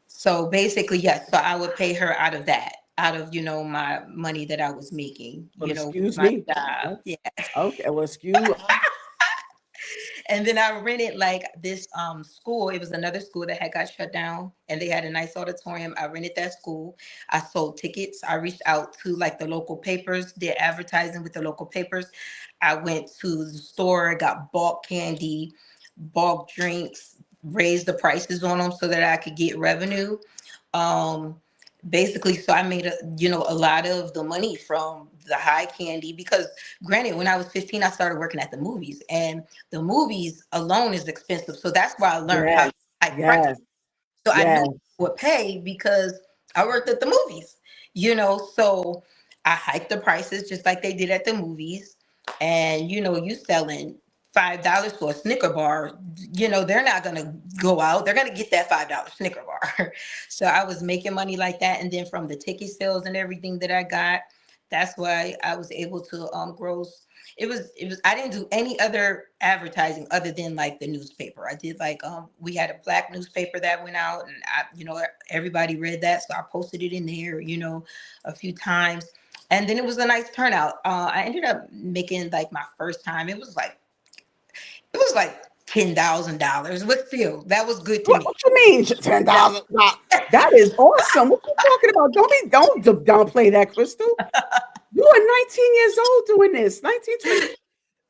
So basically, yes. So I would pay her out of that, out of, my money that I was making, Well, with excuse my me. job. Yeah. Okay. Well, excuse. And then I rented like this school. It was another school that had got shut down and they had a nice auditorium. I rented that school. I sold tickets. I reached out to like the local papers, did advertising with the local papers. I went to the store, got bulk candy, bulk drinks, raised the prices on them so that I could get revenue. Um, Basically, so I made a lot of the money from the high candy because granted, when I was 15, I started working at the movies and the movies alone is expensive. So that's where I learned how Yes. to hike prices. Yes. So I knew Yes. I would pay because I worked at the movies, so I hiked the prices just like they did at the movies. and you selling $5 for a Snicker bar, they're not gonna go out. They're gonna get that $5 Snicker bar. So I was making money like that, and then from the ticket sales and everything that I got, that's why I was able to gross. It was I didn't do any other advertising other than like the newspaper. I did like we had a black newspaper that went out, and everybody read that, so I posted it in there, a few times. And then it was a nice turnout. I ended up making like my first time. It was like $10,000, but still, that was good to What, me. what you mean, 10,000? That is awesome. What you talking about? Don't downplay that, Krystal. You are 19 years old doing this. 19, 20.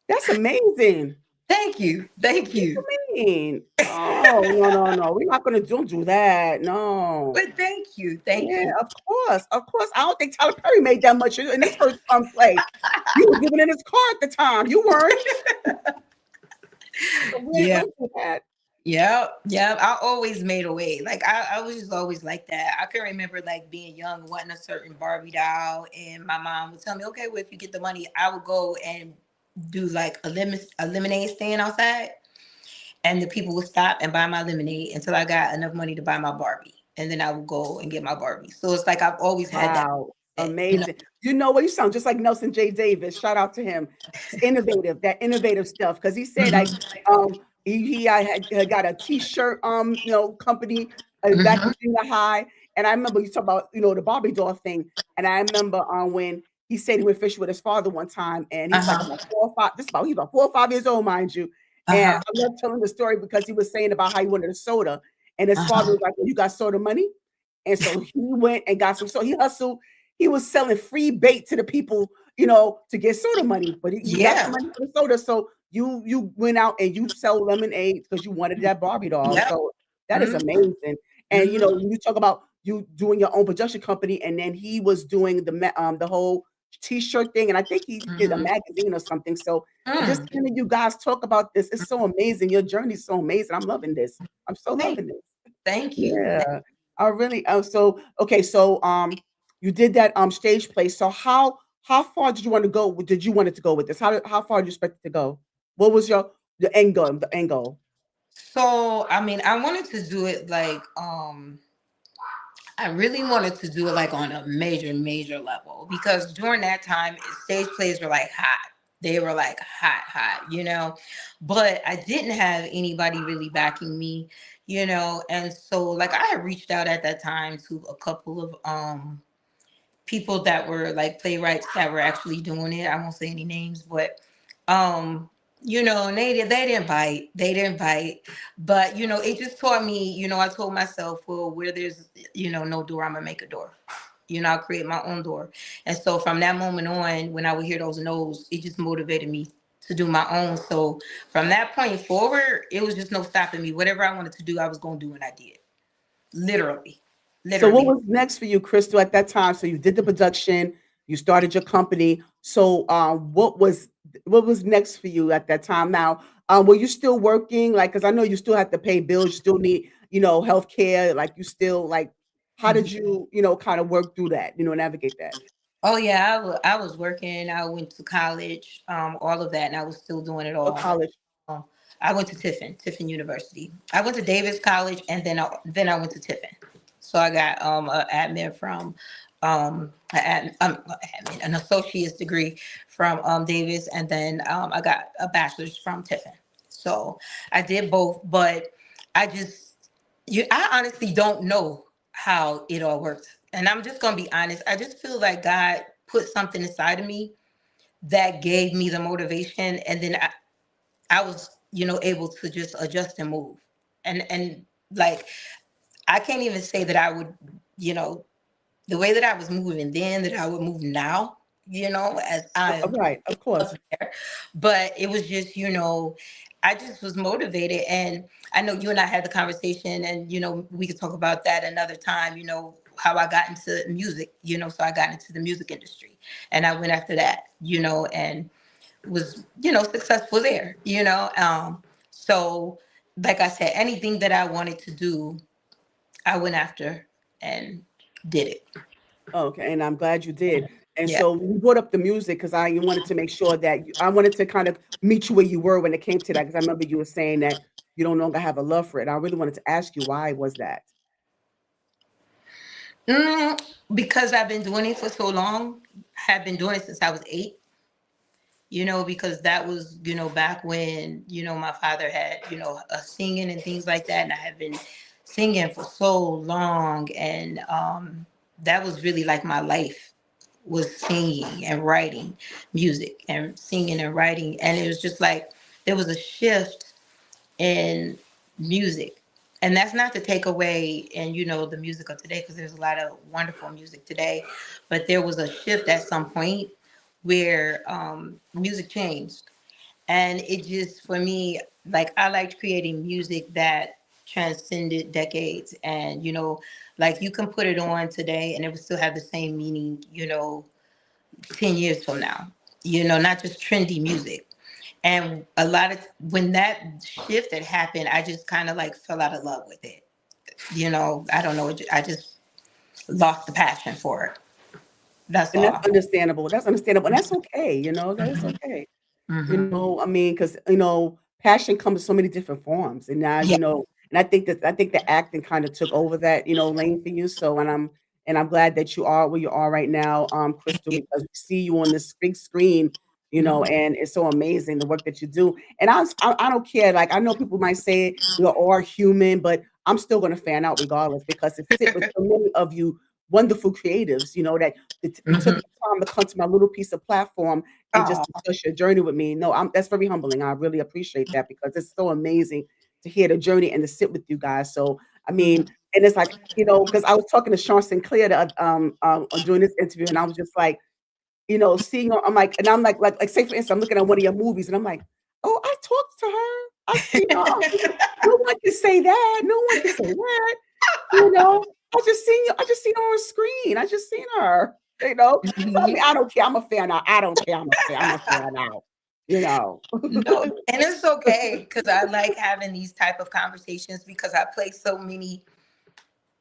That's amazing. Thank you, thank What you. you mean? Oh, no. We're not gonna don't do that. No. But thank Yeah, you. of course, of course. I don't think Tyler Perry made that much in his first play. You were giving in his car at the time. You weren't. So we Yeah, don't do that. yeah, yeah. I always made a way. Like I was just always like that. I can remember like being young, wanting a certain Barbie doll, and my mom would tell me, "Okay, well, if you get the money, I would go and do like a lemonade stand outside." And the people would stop and buy my lemonade until I got enough money to buy my Barbie, and then I would go and get my Barbie. So it's like I've always had that. Wow, that, you know. amazing. You know what? You sound just like Nelson J. Davis. Shout out to him. Innovative, that innovative stuff. Because he said like Mhm, I had got a t-shirt company back in mhm, junior high. And I remember you talk about the Barbie doll thing. And I remember when he said he went fishing with his father one time, and he was like uh-huh, about 4 or 5. He was about 4 or 5 years old, mind you. And uh-huh, I love telling the story because he was saying about how he wanted a soda, and his father uh-huh. was like, "Well, you got soda money?" And so he went and got some. So he hustled. He was selling free bait to the people, to get soda money. But he got the Yeah. money for the soda. So you went out and you sell lemonade because you wanted that Barbie doll. Yep. So that is Mhm, amazing. And mhm, when you talk about you doing your own production company, and then he was doing the whole t-shirt thing, and I think he did a mhm, magazine or something. So just mm. hearing you guys talk about this is so amazing. Your journey is so amazing. I'm loving this. I'm so Thank, loving this. thank you. Yeah. I really so okay, so you did that stage play. So how far did you want to go? Did you want it to go with this? How far did you expect it to go? What was the end goal? The end goal? So, I mean, I wanted to do it like, I really wanted to do it like on a major, major level, because during that time, stage plays were like hot. They were like hot, hot. But I didn't have anybody really backing me. And so like I had reached out at that time to a couple of people that were like playwrights that were actually doing it. I won't say any names, but um, and they didn't bite. They didn't bite. But it just taught me, I told myself, well, where there's no door, I'm gonna make a door. I'll create my own door. And so from that moment on, when I would hear those no's, it just motivated me to do my own. So from that point forward, it was just no stopping me. Whatever I wanted to do, I was gonna do, and I did. Literally. So what Literally. was next for you, Krystal, at that time? So you did the production, you started your company. So what was next for you at that time? Now, were you still working? Like, because I know you still have to pay bills, you still need, health care. Like you still like, how did you, kind of work through that, navigate that? Oh yeah, I was working. I went to college, all of that, and I was still doing it What all. college? Um, I went to Tiffin University. I went to Davis College, and then I went to Tiffin. So I got an admin from not admin, an associate's degree from Davis, and then I got a bachelor's from Tiffin. So I did both, but I just I honestly don't know how it all works. And I'm just gonna be honest. I just feel like God put something inside of me that gave me the motivation, and then I was, able to just adjust and move. And like I can't even say that I would, you know, the way that I was moving then that I would move now, as I'm Right, of course. up there. But it was just, I just was motivated. And I know you and I had the conversation, and, we could talk about that another time, how I got into music, so I got into the music industry, and I went after that, and was, successful there, so like I said, anything that I wanted to do, I went after and did it. Okay, and I'm glad you did. And Yeah. so we brought up the music because I wanted to make sure that I wanted to kind of meet you where you were when it came to that, because I remember you were saying that you don't longer have a love for it. I really wanted to ask you, why was that? Because I've been doing it for so long. I've been doing it since I was 8. Because that was, back when, my father had, singing and things like that. And I have been singing for so long. And that was really like my life, was singing and writing music and singing and writing. And it was just like, there was a shift in music. And that's not to take away and the music of today, because there's a lot of wonderful music today, but there was a shift at some point where music changed. And it just, for me, like, I liked creating music that transcended decades. And like, you can put it on today and it would still have the same meaning 10 years from now, not just trendy music. And a lot of, when that shift had happened, I just kind of like fell out of love with it. I don't know. I just lost the passion for it. That's And that's all. understandable. That's understandable. And that's okay, that is Hmm. okay. Hmm. I mean, because passion comes in so many different forms. And now, Yeah. and I think the acting kind of took over that, lane for you. So, and I'm glad that you are where you are right now, Thank Krystal, you. because we see you on this big screen, Mhm. and it's so amazing the work that you do. And I don't care. Like, I know people might say we are all human, but I'm still going to fan out regardless, because it sit with so many of you wonderful creatives, that you took Mhm. the time to come to my little piece of platform and just Oh, discuss your journey with me. No, that's very humbling. I really appreciate that, because it's so amazing to hear the journey and to sit with you guys. So, I mhm. mean, and it's like, because I was talking to Sean Sinclair during this interview, and I was just like, seeing her, I'm like, and I'm like, say for instance, I'm looking at one of your movies, and I'm like, oh, I talked to her. No one can say that. No one can say that. I just seen her on screen. I just seen her. So I mean, Mhm. I don't care. I'm a fan now. I don't care. I'm a fan now. You know. No, and it's okay, because I like having these type of conversations, because I play so many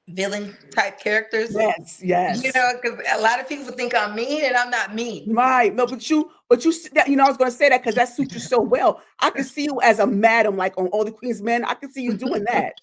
villain type characters. Yes, yes. Because a lot of people think I'm mean, and I'm not mean. Right. No, I was gonna say that because that suits you so well. I can see you as a madam, like on All the Queen's Men. I can see you doing that.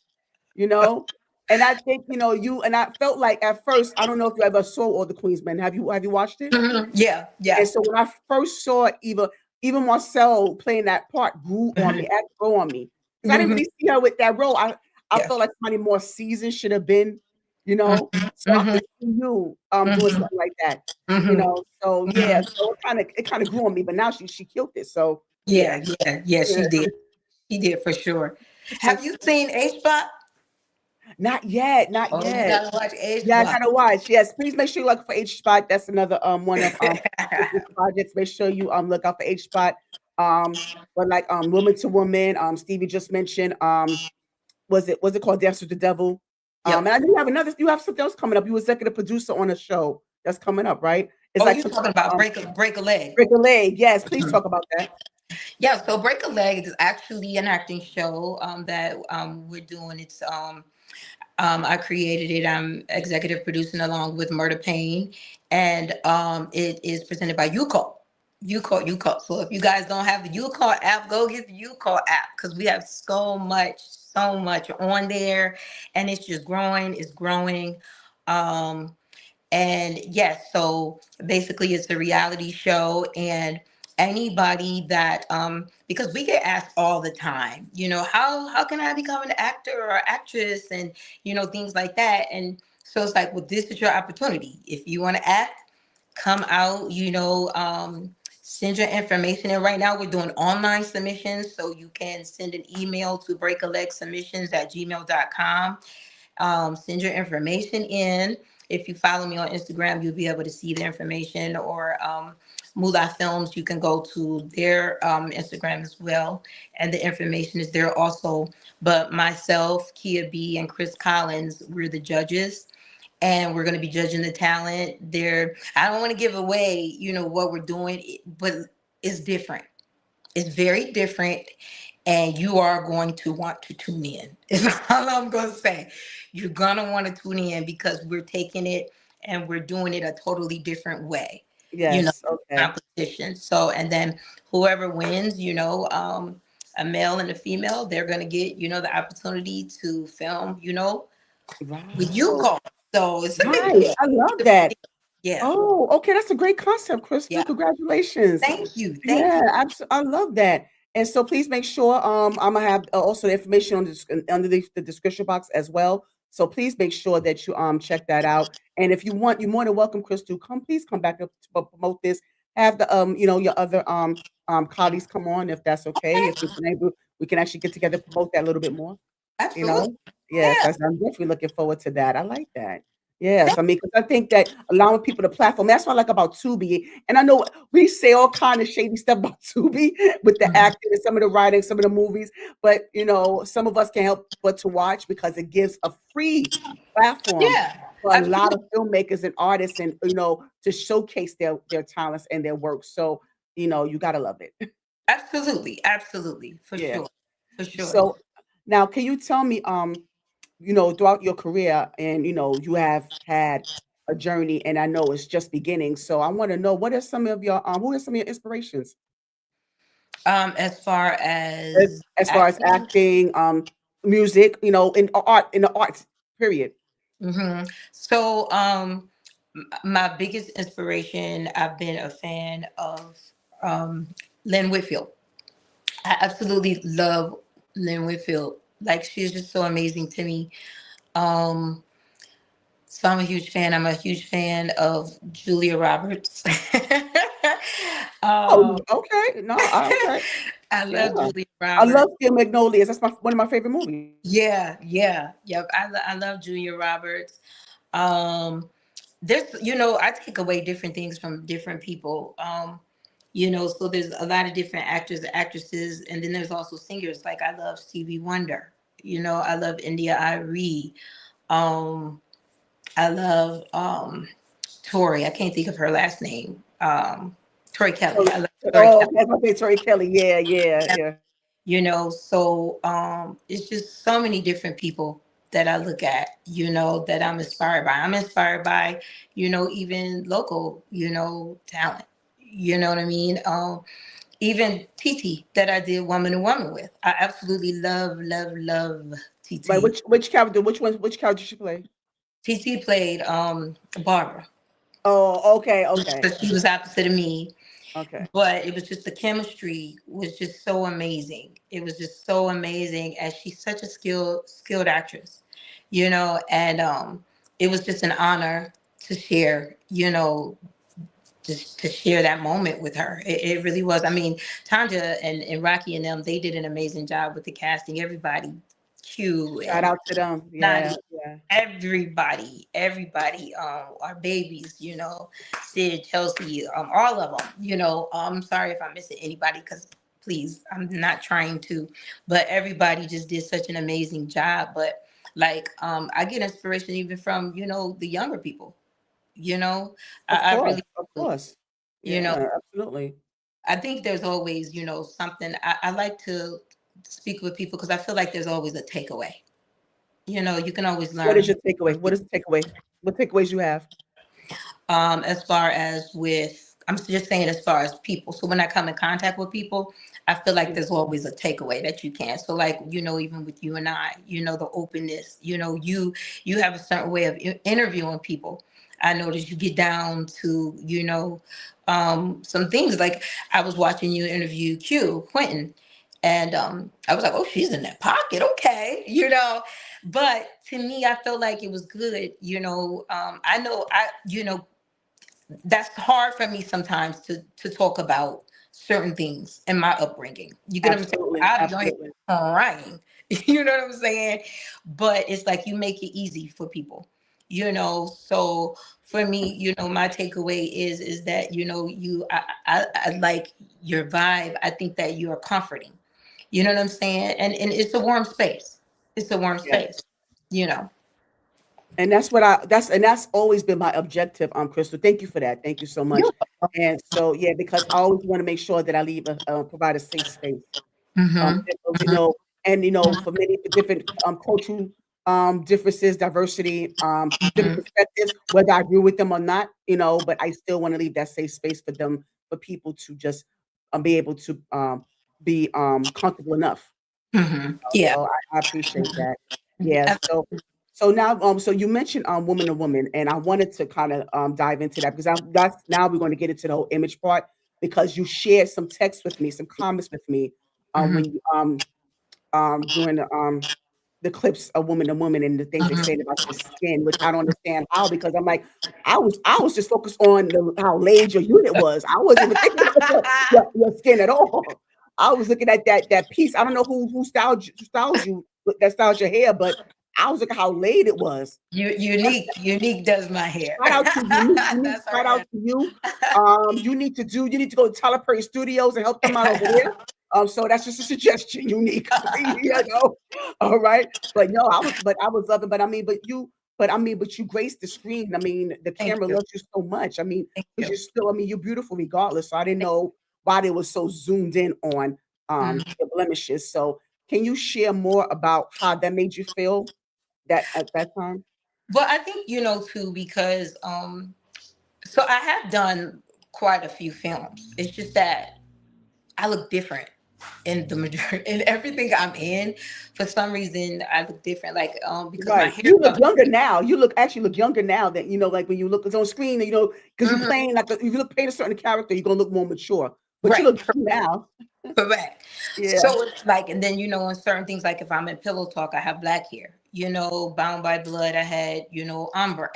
you know. And I think you and I felt like at first, I don't know if you ever saw All the Queen's Men. Have you watched it? Mhm. Yeah, And yeah. so when I first saw Eva, even Marcel playing that part grew on me, Mhm. grew on me. Because I didn't Mhm. really see her with that role. I Yeah. felt like somebody more seasoned should have been, you know. Mhm. So I Mhm. could see you doing Mhm. something like that. Mhm. So yeah, Mhm. so it kind of grew on me, but now she killed it. So yeah. Yeah, yeah, yeah, Yeah. she did. She did for sure. Have you seen H Block? Not yet, not Oh, you yet. gotta watch H Yeah, I Block. gotta watch. Yes, please make sure you look for H Spot. That's another one of Crystal's projects. Make sure you look out for H Spot. But like Woman to Woman, Stevie just mentioned, was it called Dance with the Devil? And Yep. I think you have something else coming up. You executive producer on a show that's coming up, right? It's Oh, like you some talking type of, about break a leg? Break a Leg. Yes, please talk about that. Yeah. So Break a Leg is actually an acting show that we're doing. It's I created it. I'm executive producing along with Murder Payne, and it is presented by UCall. UCall. So if you guys don't have the UCall app, go get the UCall app, because we have so much on there, and it's just growing. It's growing. Um, and yes, so basically it's a reality show, and anybody that because we get asked all the time, how can I become an actor or actress, and things like that. And so it's like, well, this is your opportunity. If you want to act, come out, send your information in. Right now we're doing online submissions, so you can send an email to breakalegSubmissions@gmail.com. Send your information in. If you follow me on Instagram, you'll be able to see the information, or Moolah Films, you can go to their Instagram as well, and the information is there also. But myself, Kia B, and Chris Collins, we're the judges, and we're going to be judging the talent there. I don't want to give away, what we're doing, but it's different. It's very different, and you are going to want to tune in. Is all I'm going to say. You're going to want to tune in, because we're taking it and we're doing it a totally different way. Yes. Okay. competition. So, and then whoever wins, a male and a female, they're going to get, the opportunity to film, with you Wow. call. So it's a big Nice. deal. I love It's a big that. deal. Yeah. Oh, okay. That's a great concept, Krystal. Yeah. Congratulations. Thank you. Thank Yeah, you. I love that. And so please make sure I'm gonna have also the information on under the description box as well. So please make sure that you check that out. And if you want, you're more than welcome, Krystal. Please come back up to promote this. Have the your other colleagues come on if that's okay. Okay. If we can actually get together promote that a little bit more. You Absolutely. know? Yes, Yeah. I'm definitely looking forward to that. I like that. Yes, I mean, because I think that allowing people to platform, that's what I like about Tubi. And I know we say all kind of shady stuff about Tubi with the Mhm. acting and some of the writing, some of the movies, but some of us can't help but to watch because it gives a free platform Yeah. for a lot Absolutely. of filmmakers and artists and to showcase their talents and their work. So, you gotta love it. Absolutely. Absolutely. For Yeah. sure. For sure. So now can you tell me throughout your career and you have had a journey and I know it's just beginning. So I want to know what are some of your who are some of your inspirations As far as, as as far as acting. acting, music, in the arts period. So, my biggest inspiration, I've been a fan of um, Lynn Whitfield. I absolutely love Lynn Whitfield. Like, she's just so amazing to me. Um, so I'm a huge fan. I'm a huge fan of Julia Roberts. um, Oh, okay. No, okay. I Yeah. love Julia I Roberts. love Steel Magnolias. That's one of my favorite movies. Yeah, yeah, yep. I love Julia Roberts. Um, I take away different things from different people. So there's a lot of different actors and actresses, and then there's also singers. Like, I love Stevie Wonder. I love India Arie. Um, I love Tori. I can't think of her last name. Tori Kelly. Oh, I love Tori oh, Kelly. okay. That's my favorite, Tori Kelly. Yeah, yeah, yeah. So it's just so many different people that I look at, that I'm inspired by. I'm inspired by, even local, talent. You know what I mean? Even TT that I did Woman to Woman with. I absolutely love, love, love Right. TT. Which character? Which character she play? TT played Barbara. Oh, okay, okay, So she was opposite of me, okay. but it was just the chemistry was just so amazing. It was just so amazing, as she's such a skilled actress, and it was just an honor to share, just to share that moment with her. It really was. I mean, Tanja and Rocky and them, they did an amazing job with the casting. Everybody, Q Shout and out to them. Yeah, Nadia, yeah. everybody, our babies, Sid, Chelsea, all of them, I'm sorry if I'm missing anybody, because please, I'm not trying to, but everybody just did such an amazing job. But like, I get inspiration even from, the younger people, you know, Of I course, really of do. course. you know, Yeah, absolutely. I think there's always, something I like to speak with people, because I feel like there's always a takeaway. You can always What is learn your takeaway? What is the takeaway? What takeaways you have? as far as with, I'm just saying, as far as people. So when I come in contact with people, I feel like Mm, there's always a takeaway that you can. So, like, even with you and I, the openness, you have a certain way of interviewing people. I noticed you get down to, some things. Like, I was watching you interview Quentin, and I was like, oh, she's in that pocket. Okay. But to me, I felt like it was good. I know that's hard for me sometimes to talk about certain things in my upbringing. You get what I'm saying? absolutely, I'll be on here absolutely. crying. You know what I'm saying? But it's like you make it easy for people. So for me, my takeaway is that I like your vibe. I think that you are comforting. You know what I'm saying? And it's a warm space. It's a warm Yeah. space. You know. And that's always been my objective, Crystal. Thank you for that. Thank you so much. And so yeah, because I always want to make sure that I provide a safe space. Mm-hmm. And, for many different cultural differences, diversity, different Mhm. perspectives, whether I agree with them or not, but I still want to leave that safe space for them, for people to just be able to be comfortable enough. Mhm. Yeah. So I appreciate that. Mhm. Yeah. So now, so you mentioned woman to woman, and I wanted to kind of dive into that, because that's now we're going to get into the whole image part, because you shared some text with me, some comments with me, Mhm. when you during the clips of woman to woman, and the things they Mhm. said about your skin, which I don't understand how, because I'm like, I was just focused on how laid your unit was. I wasn't even thinking about your skin at all. I was looking at that piece. I don't know who styles you, that styles your hair, but I was looking how laid it was. Unique does my hair. Shout out to you, unique. That's her Shout out hair. to you. You need to go to Tyler Perry Studios and help them out over there. So that's just a suggestion, unique. All right. But no, I was loving, but you grace the screen. I mean, the Thank camera you. loves you so much. I mean, Thank because you. you're still, you're beautiful regardless. So I didn't know why they were so zoomed in on Mhm. the blemishes. So can you share more about how that made you feel that at that time? Well, I think too, because so I have done quite a few films. It's just that I look different in the majority in everything I'm in. For some reason, I look different, like because my Right. hair You look color. younger now. Actually look younger now than, like when you look, it's on screen, because you're Mhm. playing like if you look playing a certain character, you're gonna look more mature. But you Right. look good now. Correct. Yeah. So it's like, and then on certain things, like if I'm in Pillow Talk, I have black hair. Bound by Blood, I had ombre.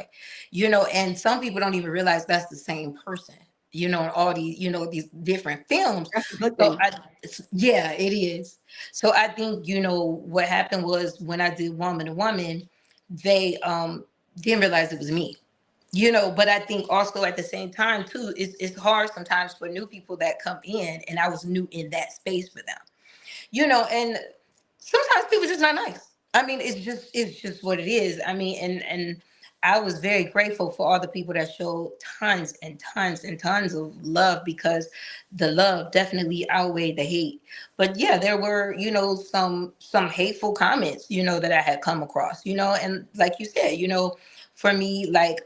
And some people don't even realize that's the same person. In all these these different films. That's a good So thing. yeah, it is. So I think what happened was when I did Woman to Woman, they didn't realize it was me. But I think also at the same time too, it's hard sometimes for new people that come in, and I was new in that space for them. And sometimes people just not nice. I mean, it's just what it is. I mean, and I was very grateful for all the people that showed tons and tons and tons of love, because the love definitely outweighed the hate. But yeah, there were some hateful comments that I had come across. And like you said, for me, like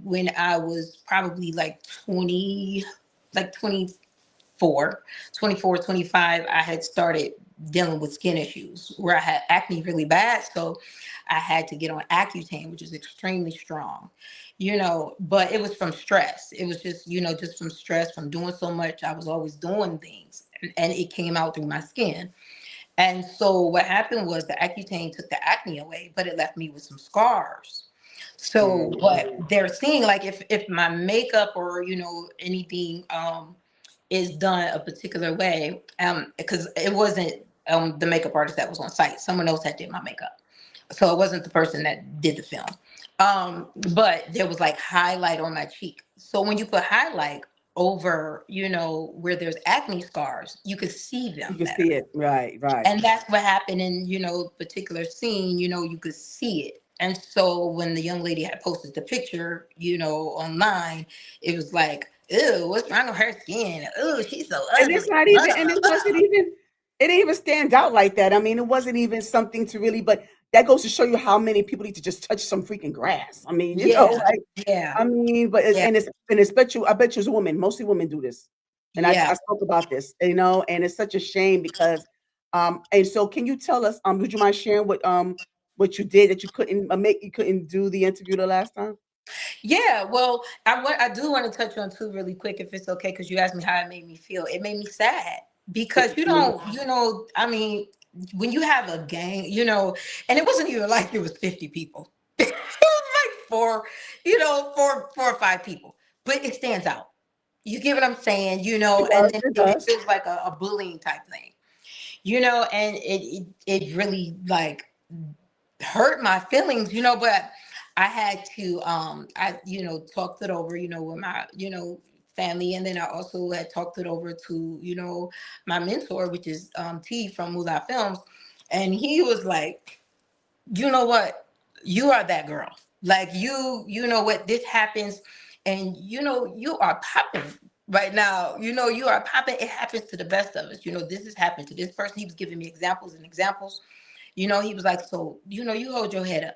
when I was probably like 20, like 24, 24, 25, I had started dealing with skin issues where I had acne really bad. So I had to get on Accutane, which is extremely strong, but it was from stress. It was just from stress, from doing so much. I was always doing things, and it came out through my skin. And so what happened was the Accutane took the acne away, but it left me with some scars. So Mm. what they're seeing, like if my makeup or anything is done a particular way, because it wasn't the makeup artist that was on site. Someone else had did my makeup, so it wasn't the person that did the film. But there was like highlight on my cheek. So when you put highlight over, where there's acne scars, you could see You them can better. see it. Right, right. And that's what happened in particular scene. You could see it. And so when the young lady had posted the picture online, it was like, ew, what's wrong with her skin? Oh, she's so And it's ugly. not even, and it didn't even stand out like that. I mean, it wasn't even something to really, but that goes to show you how many people need to just touch some freaking grass. I mean, Yeah, like, yeah, but yeah, I bet you as a woman, mostly women do this. And I yeah. spoke about this, and it's such a shame, because, and so can you tell us, would you mind sharing what you did that you couldn't do the interview the last time? Yeah, well, I do want to touch on two really quick, if it's okay, because you asked me how it made me feel. It made me sad because you Mhm. don't, I mean, when you have a gang, and it wasn't even like it was 50 people. It was like four or five people, but it stands out. You get what I'm saying, It and does, then it it does. feels like a bullying type thing, and it really like hurt my feelings, but I had to I talked it over, with my, family, and then I also had talked it over to, my mentor, which is T from Moolah Films, and he was like, you know what, you are that girl. Like you know what, this happens, and you are popping right now. You are popping. It happens to the best of us. This has happened to this person. He was giving me examples and examples, You know, he was like, so, you know, you hold your head up.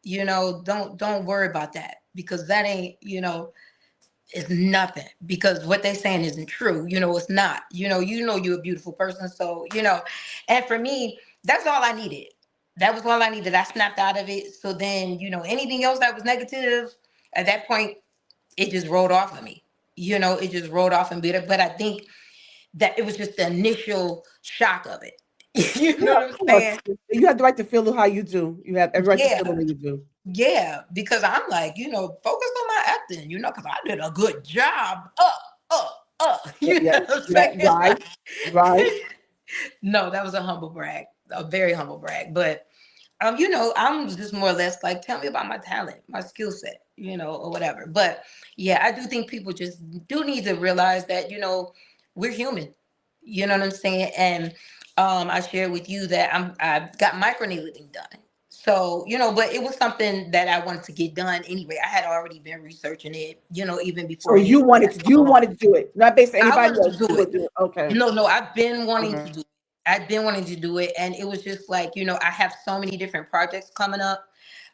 You know, don't worry about that, because that ain't, you know, it's nothing, because what they saying isn't true. You know, it's not. You know you're a beautiful person. So, you know, and for me, that's all I needed. That was all I needed. I snapped out of it. So then, you know, anything else that was negative at that point, it just rolled off of me. You know, it just rolled off and beat it. But I think that it was just the initial shock of it. You Yeah, know what of I'm course. saying? You have the right to feel how you do. You have every right to feel the Yeah. way you do. Yeah. Because I'm like, you know, focus on my acting, you know, because I did a good job. Yeah, You yeah, know what I'm yeah, saying? right, right. No, that was a humble brag, a very humble brag. But you know, I'm just more or less like, tell me about my talent, my skill set, you know, or whatever. But yeah, I do think people just do need to realize that, you know, we're human. You know what I'm saying? And I shared with you that I got microneedling done. So, you know, but it was something that I wanted to get done anyway. I had already been researching it, you know, even So before you anything wanted had to, come along. do it, not based on I anybody wanted else. to do You it. would do it. Okay. No, I've been wanting to Okay. do it. I've been wanting to do it. And it was just like, you know, I have so many different projects coming up.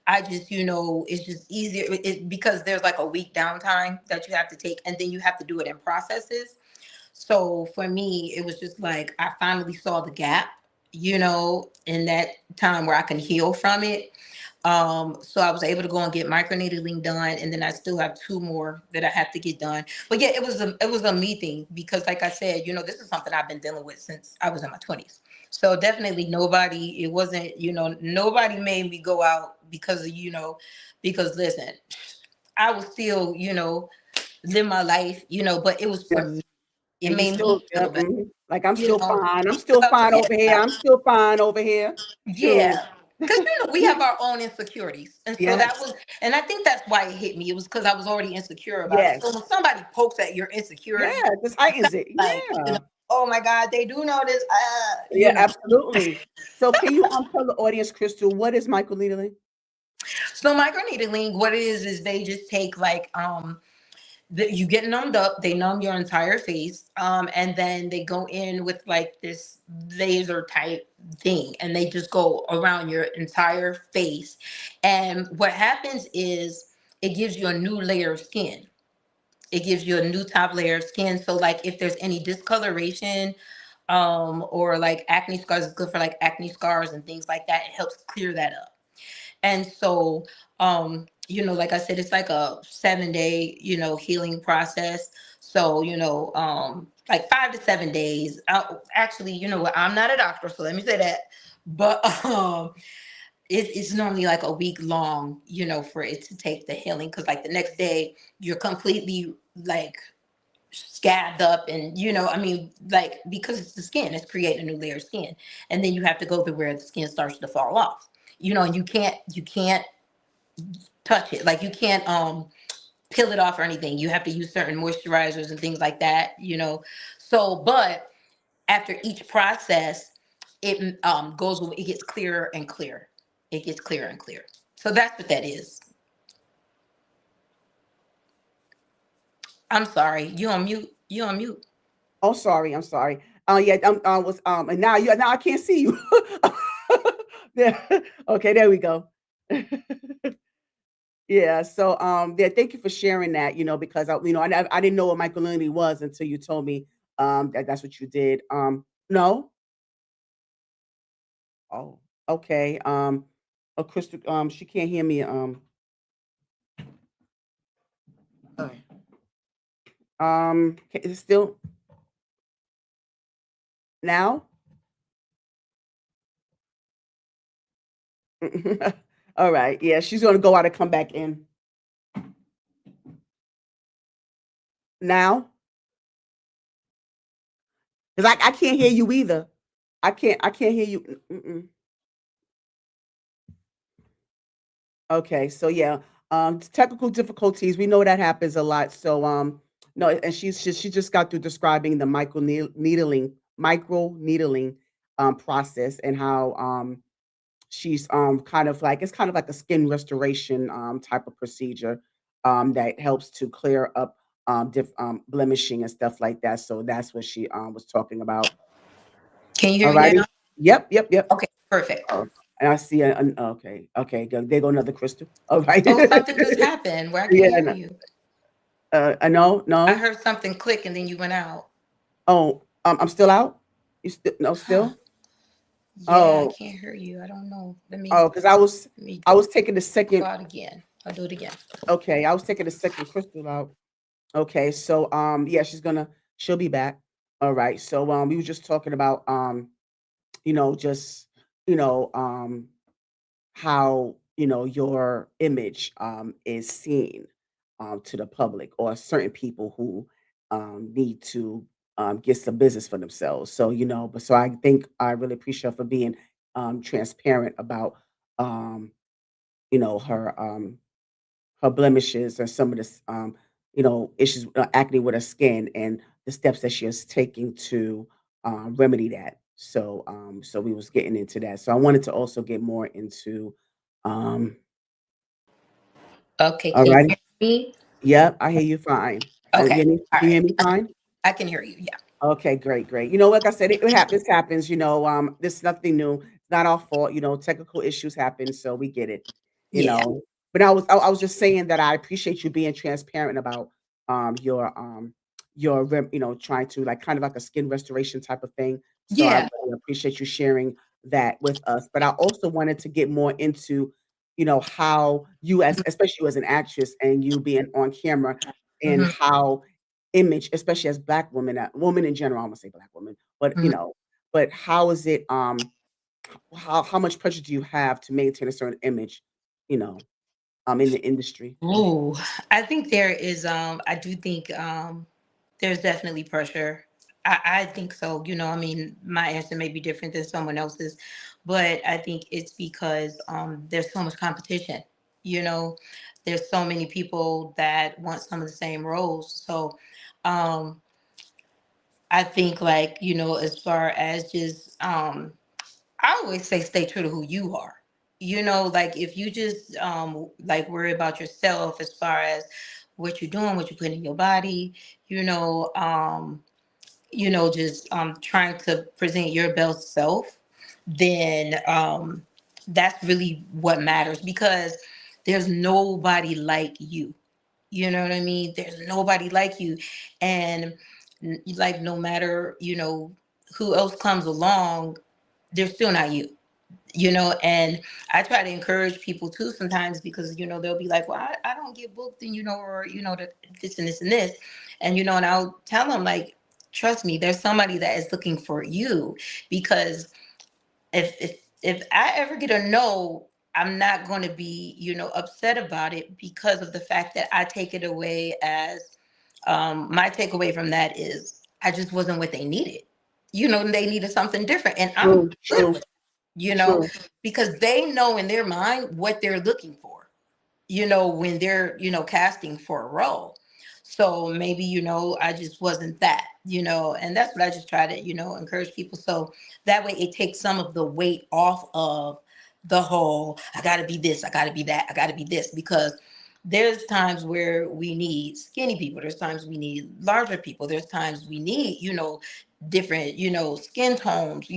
I just, you know, it's just easier because there's like a week downtime that you have to take, and then you have to do it in processes. So for me, it was just like I finally saw the gap, you know, in that time where I can heal from it. So I was able to go and get microneedling done, and then I still have two more that I have to get done. But yeah, it was a me thing, because like I said, you know, this is something I've been dealing with since I was in my 20s. So definitely nobody, it wasn't, you know, nobody made me go out because of, you know, because listen, I was still, you know, live my life, you know, but it was for Yes. me. It And you made still, me yeah, feel better, like I'm you still know. fine. I'm still fine over here. Yeah. I'm still fine over here. Shoot. Yeah. Because, you know, we have our own insecurities. And so that Yes. was, and I think that's why it hit me. It was because I was already insecure about it. So Yes. when somebody pokes at your Yeah. insecurity, This heightens it. like, you know, Yeah. oh my God, they do know this, you Yeah. know. Absolutely. So can you tell the audience, Krystal, what is microneedling? So microneedling, what it is they just take like, you get numbed up, they numb your entire face, and then they go in with like this laser type thing, and they just go around your entire face. And what happens is it gives you a new layer of skin. It gives you a new top layer of skin. So like if there's any discoloration, or like acne scars, it's good for like acne scars and things like that. It helps clear that up. And so, you know, like I said, it's like a 7-day, you know, healing process. So, you know, like 5 to 7 days. Actually, you know what? I'm not a doctor, so let me say that. But it's normally like a week long, you know, for it to take the healing. Because like the next day, you're completely like scabbed up, and you know, I mean, like because it's the skin, it's creating a new layer of skin, and then you have to go through where the skin starts to fall off. You know, and you can't touch it. Like you can't peel it off or anything. You have to use certain moisturizers and things like that, you know. So, but after each process, it it gets clearer and clearer. It gets clearer and clearer. So that's what that is. I'm sorry. You on mute. You on mute. Oh, sorry. I'm sorry. Yeah. Was and now I can't see you. Yeah. Okay. There we go. Yeah. So, yeah, thank you for sharing that, because I didn't know what microneedling was until you told me, that that's what you did. No? Oh, okay. Crystal, she can't hear me. Alright. Is it still now? All right. Yeah, she's gonna go out and come back in. Now? 'Cause I can't hear you either. I can't hear you. Mm-mm. Okay, so yeah, technical difficulties. We know that happens a lot. So no, and she just got through describing the micro needling process, and how she's kind of like, it's kind of like a skin restoration type of procedure that helps to clear up blemishing and stuff like that. So that's what she was talking about. Can you hear All me righty. now? Yep, yep, yep. Okay, perfect. And I see okay, okay, there go another crystal. All right. Oh, something just happened where I Yeah, can't hear you. I know, I no. heard something click and then you went out. Oh, I'm still out. You still no Huh. still. Yeah, I Oh, can't hear you. I don't know. oh, because I was Let me I was taking the go second. out again. I'll do it again. Okay, I was taking the second crystal out. Okay, so yeah, she'll be back. All right. So we were just talking about just you know how your image is seen to the public or certain people who need to get some business for themselves. So but so I think I really appreciate her for being transparent about um, her blemishes or some of this issues, acne with her skin, and the steps that she is taking to remedy that. So we was getting into that. So I wanted to also get more into um, Okay, all can you right. hear me? Yep, I hear you fine. Okay. All Can you right. hear me fine? I can hear you. Yeah. Okay, great, great. Like I said, it happens, happens, this is nothing new. It's not our fault, technical issues happen, so we get it, you Yeah. know. But I was just saying that I appreciate you being transparent about your trying to like kind of like a skin restoration type of thing. So I Yeah. really appreciate you sharing that with us. But I also wanted to get more into, how you as especially you as an actress and you being on camera and Hmm. how image, especially as Black women, women in general, I'm gonna say Black women, but but how is it? How much pressure do you have to maintain a certain image? You know, in the industry. Oh, I think there is. I do think there's definitely pressure. I think so. I mean, my answer may be different than someone else's, but I think it's because there's so much competition. You know, there's so many people that want some of the same roles. So, um, I think like as far as just I always say stay true to who you are. Like if you just like worry about yourself as far as what you're doing, what you put in your body, you know, um, just trying to present your best self, then that's really what matters because there's nobody like you. You know what I mean? There's nobody like you. And like no matter, who else comes along, they're still not you. And I try to encourage people too sometimes because they'll be like, well, I don't get booked, and or that this and this and this, and I'll tell them like, trust me, there's somebody that is looking for you, because if I ever get a no, I'm not going to be upset about it because of the fact that I take it away as my takeaway from that is I just wasn't what they needed. They needed something different, and I'm True, good true, with it, you know, true. because they know in their mind what they're looking for, when they're, casting for a role. So maybe, I just wasn't that, and that's what I just try to, encourage people. So that way it takes some of the weight off of the whole, I got to be this, I got to be that, I got to be this, because there's times where we need skinny people. There's times we need larger people. There's times we need, different, skin tones,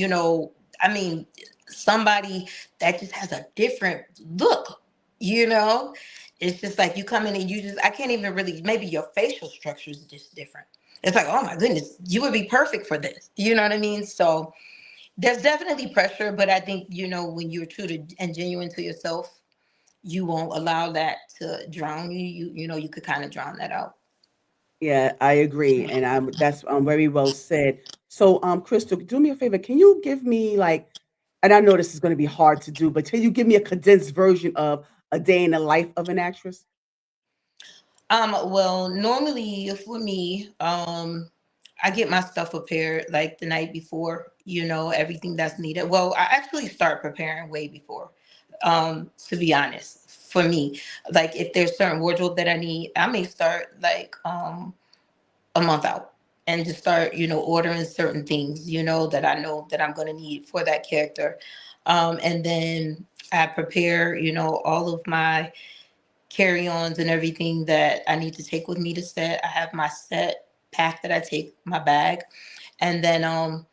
I mean, somebody that just has a different look, you know? It's just like you come in and you just, I can't even really, maybe your facial structure is just different. It's like, oh my goodness, you would be perfect for this. You know what I mean? So there's definitely pressure, but I think, when you're true to and genuine to yourself, you won't allow that to drown you. You could kind of drown that out. Yeah, I agree, and that's very well said. So, Crystal, do me a favor. Can you give me like, and I know this is going to be hard to do, but can you give me a condensed version of a day in the life of an actress? Well, normally for me, I get my stuff prepared like the night before, everything that's needed. Well, I actually start preparing way before, to be honest. For me, like if there's certain wardrobe that I need, I may start like a month out and just start, ordering certain things, that I know that I'm gonna need for that character. And then I prepare, all of my carry-ons and everything that I need to take with me to set. I have my set pack that I take my bag, and then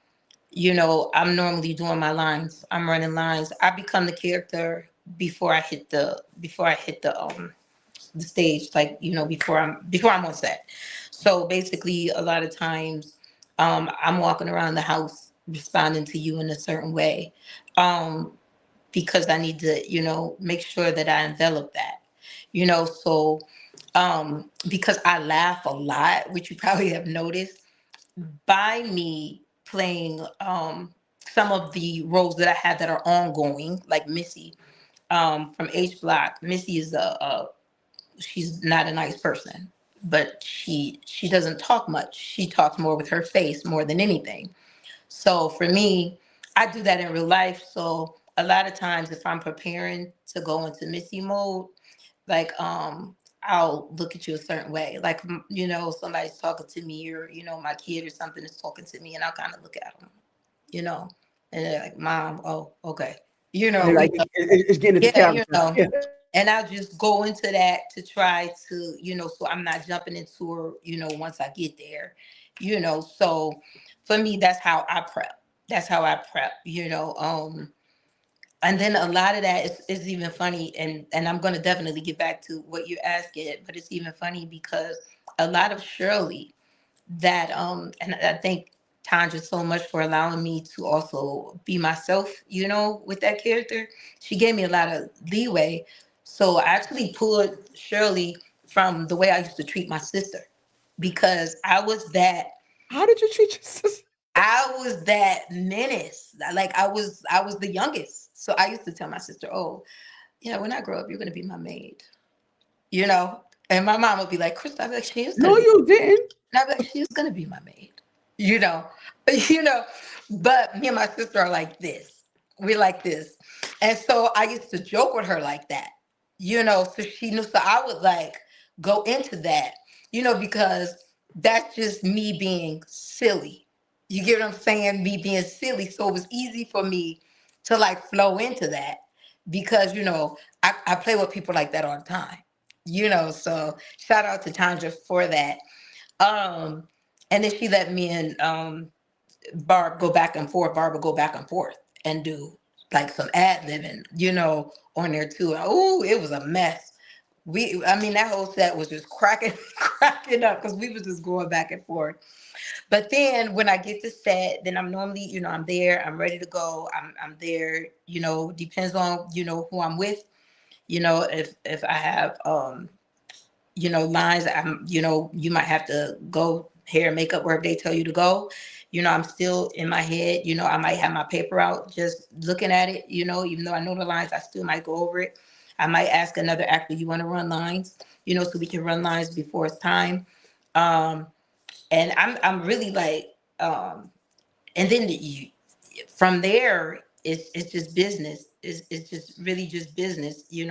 I'm normally doing my lines. I'm running lines. I become the character before I hit the stage, like, before I'm on set. So basically a lot of times I'm walking around the house responding to you in a certain way. Um because I need to, make sure that I envelop that. So because I laugh a lot, which you probably have noticed, by me playing some of the roles that I have that are ongoing, like Missy from H Block. Missy is she's not a nice person, but she doesn't talk much. She talks more with her face more than anything. So for me, I do that in real life. So a lot of times if I'm preparing to go into Missy mode, like I'll look at you a certain way. Like somebody's talking to me, or my kid or something is talking to me, and I'll kind of look at them, you know, and they're like, "Mom, oh, okay." And like it's getting into Yeah, character. Yeah. and I'll just go into that to try to, so I'm not jumping into her, once I get there, So for me, that's how I prep. That's how I prep, and then a lot of that is even funny, and I'm going to definitely get back to what you're asking, but it's even funny because a lot of Shirley that and I thank Tanja so much for allowing me to also be myself, with that character. She gave me a lot of leeway. So I actually pulled Shirley from the way I used to treat my sister, because How did you treat your sister? I was that menace. Like I was the youngest. So I used to tell my sister, "Oh, yeah, when I grow up, you're gonna be my maid." You know? And my mom would be like, "Krystal," I'd be like, "She is No, gonna be." you didn't. And I'd be like, "She's gonna be my maid," you know, you know. But me and my sister are like this. We're like this, and so I used to joke with her like that, So she knew. So I would like go into that, because that's just me being silly. You get what I'm saying? Me being silly. So it was easy for me to like flow into that because I play with people like that all the time. So shout out to Tanja for that. um, and then she let me and Barb go back and forth. Barb would go back and forth and do like some ad libbing, on there too. Oh, it was a mess. I mean, that whole set was just cracking, cracking up because we was just going back and forth. But then when I get to set, then I'm normally, I'm there, I'm ready to go. I'm there, depends on, who I'm with. If I have lines, you might have to go hair and makeup wherever they tell you to go. I'm still in my head, I might have my paper out just looking at it, even though I know the lines, I still might go over it. I might ask another actor, you want to run lines, so we can run lines before it's time. Um, and I'm really like, and then from there it's just business. It's just really just business. You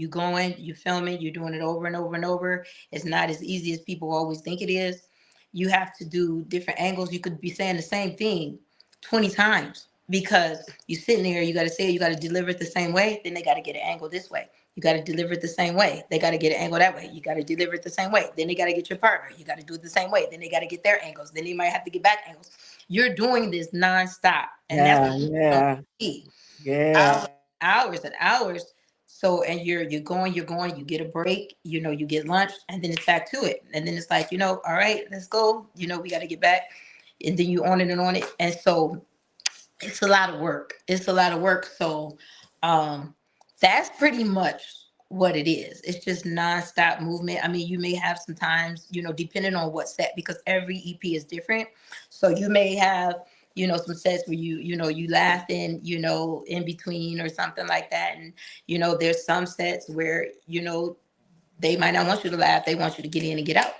going, you filming, you're doing it over and over and over. It's not as easy as people always think it is. You have to do different angles. You could be saying the same thing 20 times because you sitting there, you got to say it, you got to deliver it the same way, then they got to get an angle this way. You got to deliver it the same way. They got to get an angle that way. You got to deliver it the same way. Then they got to get your partner. You got to do it the same way. Then they got to get their angles. Then they might have to get back angles. You're doing this nonstop, and that's Yeah, what you don't yeah, see. yeah. Hours, hours and hours. So, and you're going. You get a break. You get lunch, and then it's back to it. And then it's like, all right, let's go. We got to get back, and then you on it and on it. And so it's a lot of work. It's a lot of work. So um, that's pretty much what it is. It's just nonstop movement. I mean, you may have some times, depending on what set, because every EP is different. So you may have, some sets where you laughing, in between or something like that. And, there's some sets where, they might not want you to laugh. They want you to get in and get out.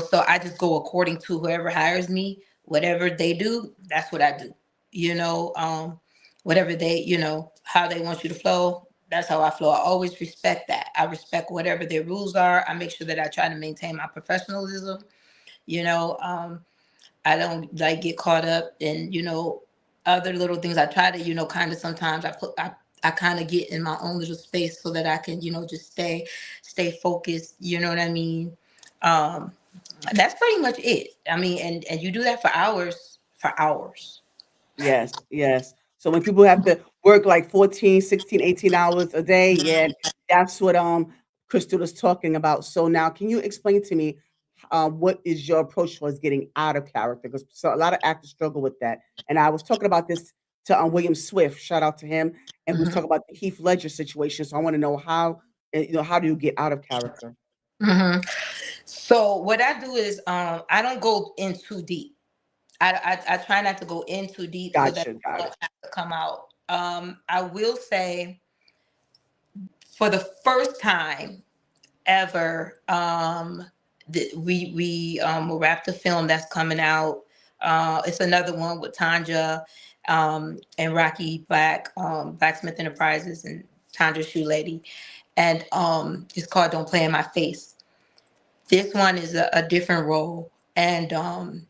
So I just go according to whoever hires me. Whatever they do, that's what I do. Whatever they, how they want you to flow, that's how I flow. I always respect that. I respect whatever their rules are. I make sure that I try to maintain my professionalism. you know um I don't like get caught up in, other little things. I try to, kind of sometimes I kind of get in my own little space so that I can, just stay focused. You know what I mean? Um, that's pretty much it. I mean, and you do that for hours, Yes, yes. So when people have to work like 14, 16, 18 hours a day, yeah, that's what Crystal is talking about. So now can you explain to me what is your approach towards getting out of character? Because so a lot of actors struggle with that. And I was talking about this to William Swift, shout out to him, and we was Mhm. talking about the Heath Ledger situation. So I want to know how how do you get out of character? Mhm. So what I do is I don't go in too deep. I try not to go in too deep so that Gotcha, I got it. don't have to come out. I will say for the first time ever, we wrapped a film that's coming out. It's another one with Tanja and Rocky Blacksmith Enterprises and Tanja Shoe Lady, and it's called "Don't Play in My Face." This one is a different role, and I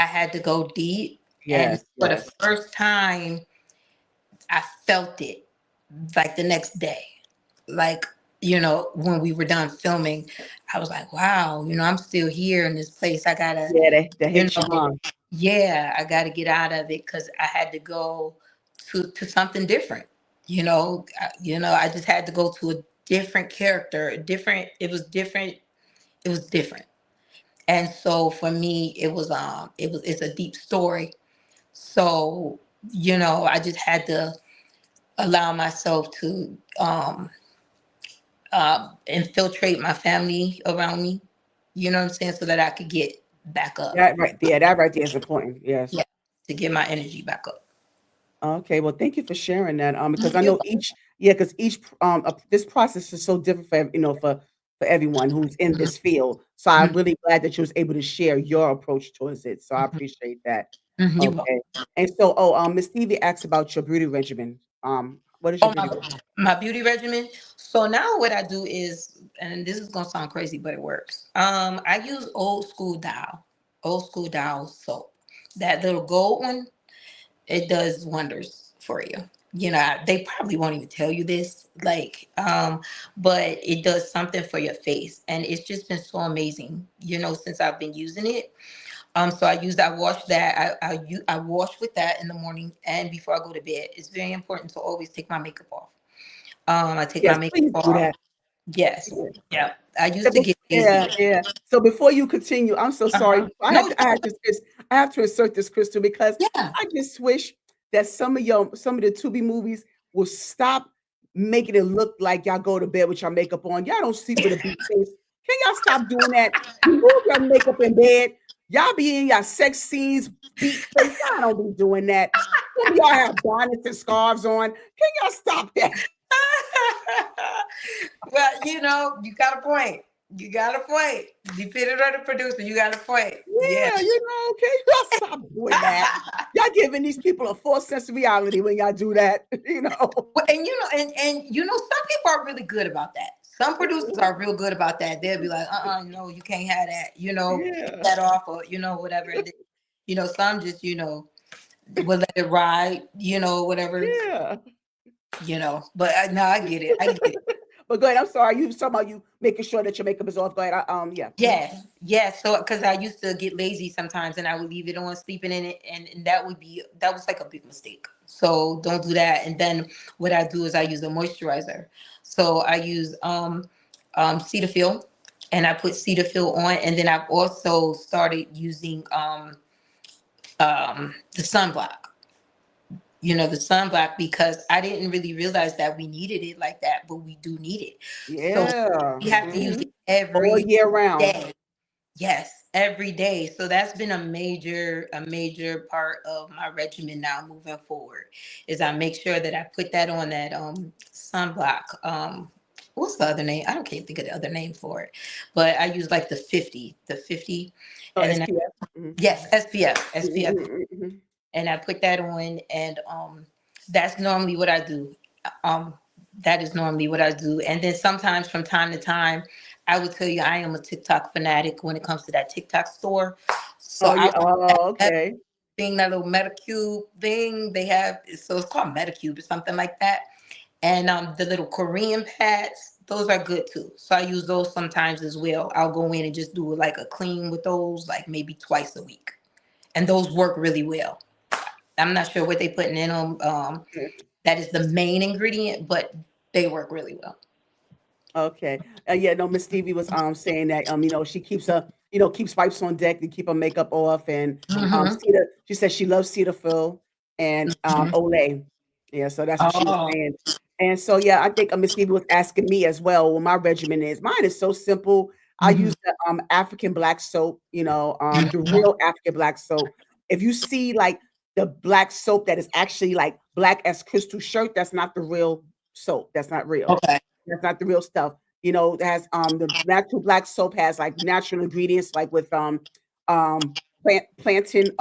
had to go deep, and Yes, for the yes. first time, I felt it like the next day. Like, when we were done filming, I was like, wow, I'm still here in this place. I gotta, Yeah, that you hit you, know, huh? yeah, I gotta get out of it because I had to go to something different. I just had to go to a different character, different. It was different. It was different. And so for me, it's a deep story. So, I just had to allow myself to infiltrate my family around me. You know what I'm saying? So that I could get back up. That right there is important. Yes. Yeah. To get my energy back up. Okay, well, thank you for sharing that. Because I You know because each this process is so different for for everyone who's in Mhm, this field. So I'm mhm, really glad that you was able to share your approach towards it. So I mhm, appreciate that. mhm. You will. Okay, and so Miss Stevie asked about your beauty regimen. What is your Oh, beauty regimen? my beauty regimen. So now what I do is, and this is gonna sound crazy, but it works. I use old school dial soap. That little gold one, it does wonders for you. They probably won't even tell you this, but it does something for your face, and it's just been so amazing. Since I've been using it. So I wash that. I wash with that in the morning and before I go to bed. It's very important to always take my makeup off. I take my Yes, makeup please do off. that. Yes, yeah. I Yeah, used to get yeah, lazy. yeah. So before you continue, I'm so sorry. No, I have to insert this, Crystal, because yeah. I just wish that some of the Tubi movies will stop making it look like y'all go to bed with your makeup on. Y'all don't sleep with a beat face. Can y'all stop doing that? Remove your makeup in bed. Y'all be in your sex scenes, beat face. Y'all don't be doing that. Some of y'all have bonnets and scarves on. Can y'all stop that? Well, you got a point. You got a point. Depending on the producer, you got a point. Yeah. Yeah, can y'all stop doing that? Y'all giving these people a false sense of reality when y'all do that, Well, and some people are really good about that. Some producers are real good about that. They'll be like, no, you can't have that. Take Yeah, that off, or whatever. And then, some just will let it ride. Whatever. yeah. But no, I get it. I get it. But go ahead. I'm sorry. You was talking about you making sure that your makeup is off. Go ahead. Yeah. Yes, yes. So, because I used to get lazy sometimes, and I would leave it on, sleeping in it, and that was like a big mistake. So don't do that. And then what I do is I use a moisturizer. So I use Cetaphil, and I put Cetaphil on, and then I've also started using the sunblock. The sunblock, because I didn't really realize that we needed it like that, but we do need it. So Yeah. we have to use Hmm. it All every year round. day. Yes, every day. So that's been a major part of my regimen now moving forward. Is I make sure that I put that on that sunblock. What's the other name? I don't can't think of the other name for it. But I use like the 50, Oh, and then SPF. Hmm. yes, SPF, Hmm. Hmm. and I put that on, and that's normally what I do. Um, that is normally what I do, and then sometimes from time to time, I will tell you I am a TikTok fanatic when it comes to that TikTok store. So Oh, I yeah. want Oh, that okay. thing, that little Metacube thing they have. So it's called Metacube or something like that, and the little Korean pads. Those are good too. So I use those sometimes as well. I'll go in and just do like a clean with those, like maybe twice a week, and those work really well. I'm not sure what they putting in them. That is the main ingredient, but they work really well. Okay. Yeah, no, Miss Stevie was saying that she keeps keeps wipes on deck to keep her makeup off, and Mm-hmm. she says she loves Cetaphil and Mm-hmm. Olay. Yeah, so that's what she was Oh. saying. And so yeah, I think Miss Stevie was asking me as well what my regimen is. Mine is so simple. I Mm-hmm. use the African black soap, the Mm-hmm. real African black soap. If you see like the black soap that is actually like black as crystal shirt, that's not the real soap. That's not real. Okay. That's not the real stuff. It has the natural black soap has like natural ingredients like with plantain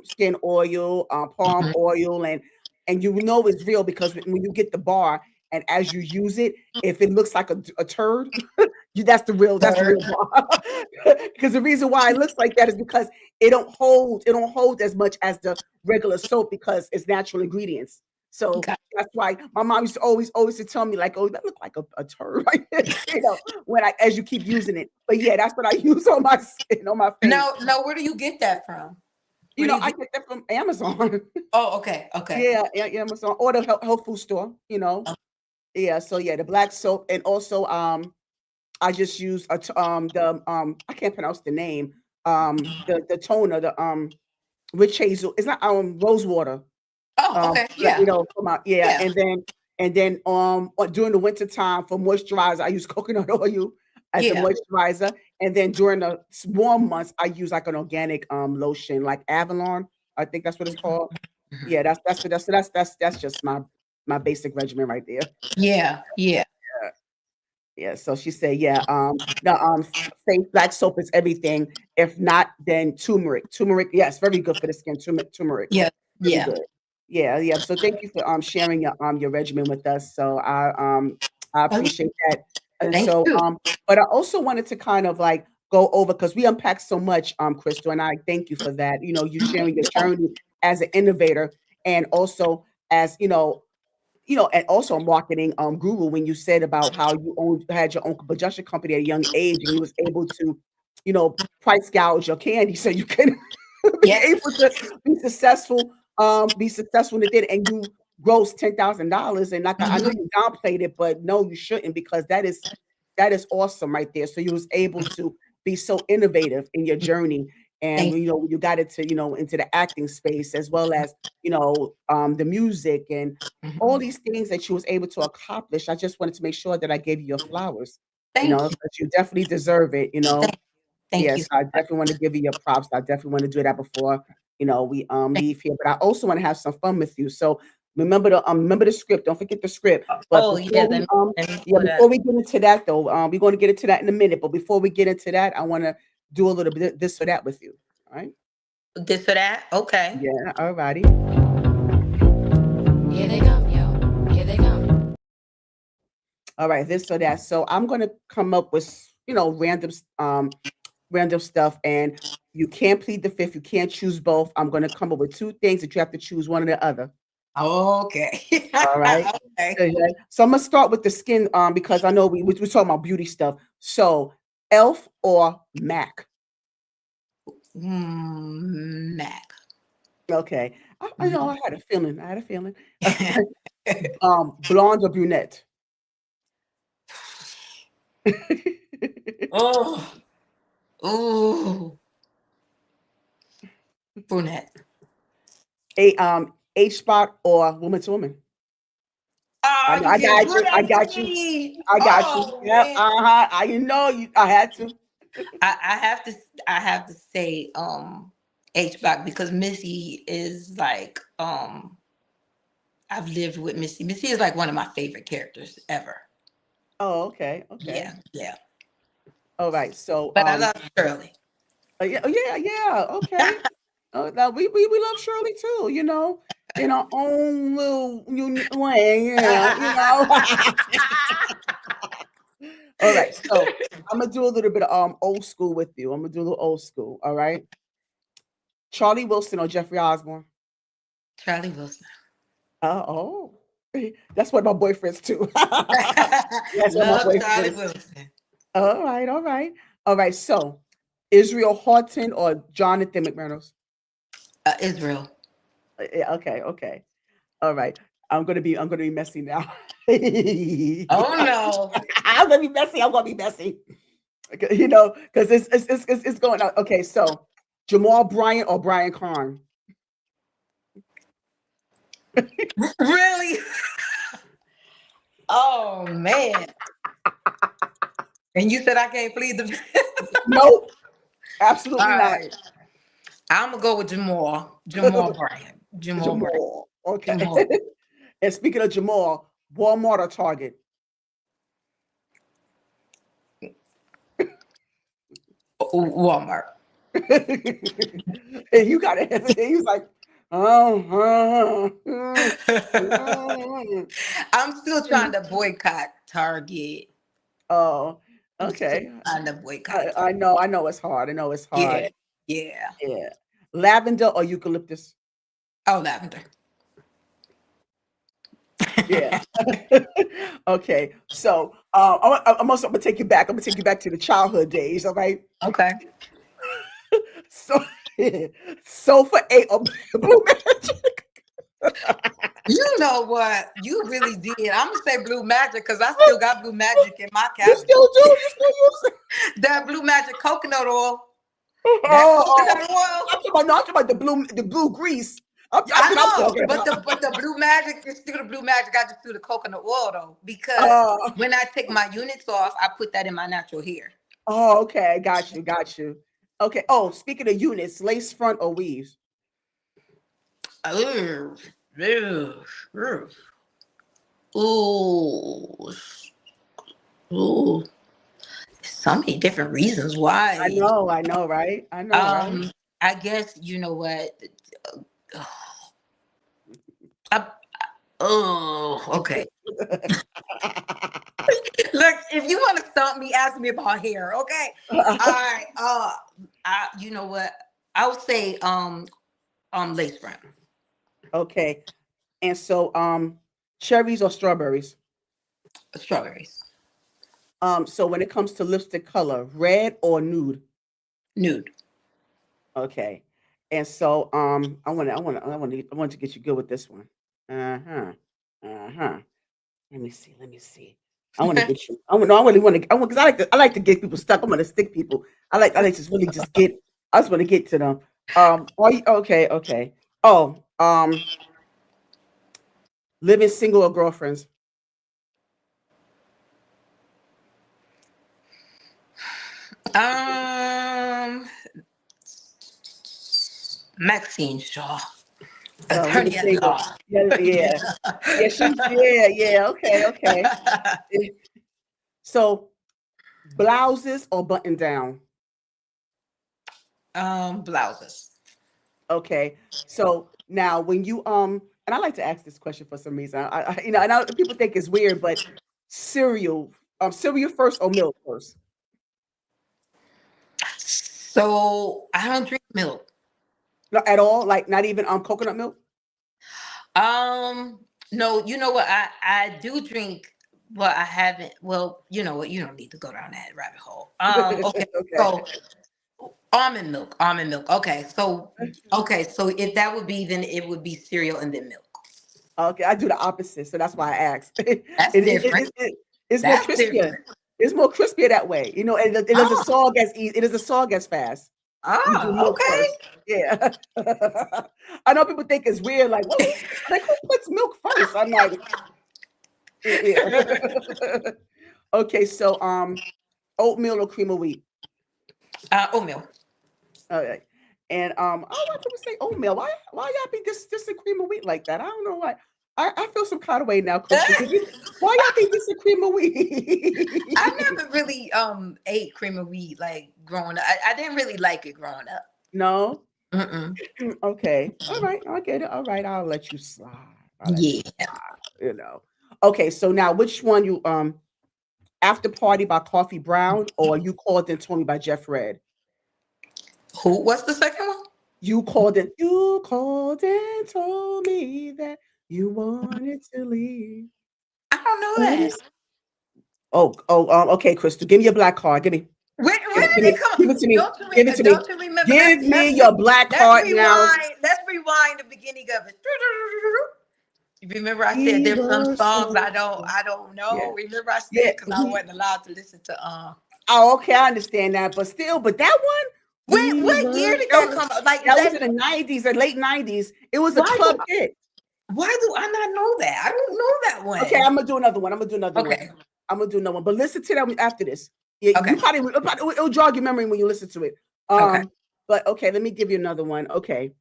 skin oil, palm Mm-hmm. oil, and you know it's real because when you get the bar and as you use it, if it looks like a turd, that's the real bar. Because the reason why it looks like that is because it don't hold as much as the regular soap because it's natural ingredients. So Got that's why my mom used to always to tell me like, "Oh, that look like a turd right there," when as you keep using it. But yeah, that's what I use on my skin, on my face. No, where do you get that from? Where do you I get? get that from Amazon. Oh, okay, okay. Yeah, Amazon or the health food store. Oh, Yeah, so yeah, the black soap and also I just use I can't pronounce the name. The toner, the witch hazel. It's not rose water. okay, But, yeah, for my yeah, yeah, and then during the winter time for moisturizer, I use coconut oil as a yeah. moisturizer, and then during the warm months, I use like an organic lotion, like Avalon. I think that's what it's called. Mhm. Yeah, that's just my basic regimen right there. Yeah, yeah. Yeah, yeah. So she said, yeah, the faith black soap is everything. If not, then turmeric. Turmeric, yes, very good for the skin. Turmeric. Yeah, Really yeah. good. Yeah, yeah. So thank you for sharing your regimen with us. So I Oh, appreciate that. And thank so you. but I also wanted to kind of like go over because we unpacked so much, Crystal, and I thank you for that. You sharing your Yeah. journey as an innovator and also as and also a marketing guru when you said about how you had your own production company at a young age and you was able to, price gouge your candy so you can be Yes. able to be successful in it and you gross $10,000 and like I know Mhm. you downplayed it, but no, you shouldn't because that is awesome right there. So you was able to be so innovative in your journey and Thank when you got it to into the acting space as well as the music and you. all Mhm. these things that you was able to accomplish. I just wanted to make sure that I gave you your flowers, Thank you. because you definitely deserve it. Thank, thank you Yes, so I much. definitely want to give you your props. I definitely want to do that before, we Thank, leave here. But I also want to have some fun with you. So remember the script. Don't forget the script. But oh yeah, let me yeah, put before that. we get into that though, we're going to get into that in a minute. But before we get into that, I want to do a little bit of this or that with you. All right. This or that. Okay. Yeah. All righty. Here they come, yo. Here they come. All right. This or that. So I'm going to come up with random stuff, and you can't plead the fifth. You can't choose both. I'm going to come up with two things that you have to choose one or the other. Okay. All right. Okay. Okay. So I'm gonna start with the skin, because I know we're talking about beauty stuff. So, Elf or Mac? Mac. Okay. I know. Mhm. I had a feeling. I had a feeling. Blonde or brunette? Oh, ooh, brunette. H spot or woman to woman? I Oh, know. you I can't got do you. I that to got you. me. I got you. Oh Yep. man. I you. I had to. I have to say H back because Missy is like I've lived with Missy. Missy is like one of my favorite characters ever. Oh, okay. Okay. Yeah, yeah. All right. So, But I love Shirley. yeah, oh, yeah, yeah. Okay. Now we love Shirley too. In our own little unique way. All right. So I'm gonna do a little bit of old school with you. I'm gonna do a little old school. All right. Charlie Wilson or Jeffrey Osborne? Charlie Wilson. Oh, that's what my boyfriends too. That's what my Love Charlie boyfriends. Wilson. All right. All right. All right. So Israel Horton or Jonathan McReynolds? Israel. Yeah, okay. All right. I'm gonna be messy now. Oh no. I'm gonna be messy. I'm gonna be messy. Okay, you know, because it's going on. Okay, so Jamal Bryant or Brian Karn? Really? Oh man. And you said I can't plead the Nope, All absolutely not. right. I'm gonna go with Jamal. Jamal Bryant. Jamal Bryant. Jamal. Okay. Jamal. And speaking of Jamal, Walmart or Target? Walmart. And you got to hesitate. He was like, oh, I'm still trying to boycott Target. oh, I'm still okay. trying to boycott Target. I know it's hard. I know it's hard. Yeah. Yeah. Yeah. Lavender or eucalyptus? Oh, lavender. Yeah. Okay. So I'm also gonna take you back. I'm gonna take you back to the childhood days. All right. Okay. So sofa 8 or blue magic. You know what? You really did. I'm gonna say Blue Magic because I still got Blue Magic in my You cabinet. still do. You still use it. That Blue Magic coconut oil. That Oh, coconut oil. I'm talking about the blue grease. That's I what I'm know, talking but about. the Blue Magic is still the Blue Magic. I just do the coconut oil though, because Oh, when I take my units off, I put that in my natural hair. oh, okay. Got you. Okay. Oh, speaking of units, lace front or weaves? Ooh, ooh, ooh, ooh. So many different reasons why. I know, right? I know, right? I guess you know what. I, oh, okay. Look, if you want to stump me, ask me about hair, okay? All right. You know what? I would say lace front. Okay. And so cherries or strawberries? Strawberries. So when it comes to lipstick color, red or nude? Nude. Okay. And so I want to get you good with this one. Uh-huh. Uh-huh. Let me see. I want to get you. I really want to. Because I like to get people stuck. I'm gonna stick people. I like to really just get. I just want to get to them. Are you okay? Okay. Oh, living single or girlfriends? Um, Maxine Shaw, Living attorney at single. law. Yeah, yeah, yeah. Yeah. Okay, okay. Eh, So blouses or button down? Blouses. Okay. So now when you and I like to ask this question for some reason. You know, and people think it's weird, but cereal, cereal first or milk first? So I don't drink milk. Not at all, like not even coconut milk? Um, no, you know what? I do drink, but I haven't. Well, you know what? You don't need to go down that rabbit hole. Okay. Okay. So almond milk, almond milk. Okay, so if that would be, then it would be cereal and then milk. Okay, I do the opposite, so that's why I asked. That's different. It's more That's crispier. different. It's more crispier that way, you know, and it doesn't Oh, sog as easy. It doesn't sog as fast. You do oh, milk first. okay. Yeah. I know people think it's weird, like, well, like who puts milk first? I'm like, yeah. Okay, so oatmeal or cream of wheat? Oatmeal. All right. And oh, why people say oatmeal? Why y'all be just a cream of wheat like that? I don't know why. I feel some kind of way now, Krystal. Why y'all think this a cream of I wheat? never really ate cream of wheat like growing up. I didn't really like it growing up. No? Mm-mm. Okay. All right. I get it. All right. I'll let you slide. I'll let you Yeah. slide, you know. Okay, so now which one you After Party by Coffee Brown or You Called and Told Me by Jeff Red? Who? What's the second one? You called and told me that you wanted to leave. I don't know that. Okay, Krystal, give me your black card. Give me. Wait a minute. to me. come on. Give it to me. Give it to me. Don't you remember? Give me your black heart now. Let's rewind the beginning of it. You remember I said there's some songs I don't know. Yeah. Remember I said Yeah. because I wasn't allowed to listen to Oh, okay, I understand that, but still, but that one. what year did that come out? Like that was in the 90s or late 90s. It was a club hit. Why do I not know that? I don't know that one. Okay, I'm gonna do another one. Okay. I'm gonna do another one. But listen to that after this. Yeah, Okay. you probably it'll jog your memory when you listen to it. Okay. But okay, let me give you another one. Okay.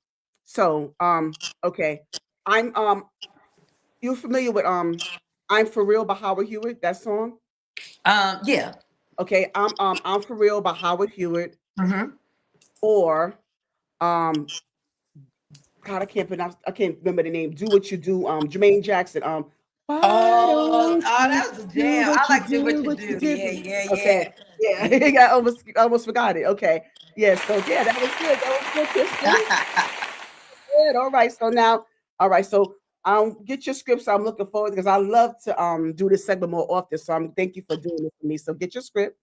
So okay. I'm you're familiar with I'm For Real by Howard Hewitt, that song? Yeah. Okay, I'm For Real by Howard Hewitt. Mm-hmm. Or God, I can't remember the name. Do What You Do, Jermaine Jackson. That was a jam. I like Do What You Do. Yeah. Okay. Yeah. I almost forgot it. Okay. Yeah. So yeah, that was good. Good. All right. So now, all right. So get your scripts. I'm looking forward because I love to do this segment more often. So thank you for doing this for me. So get your script.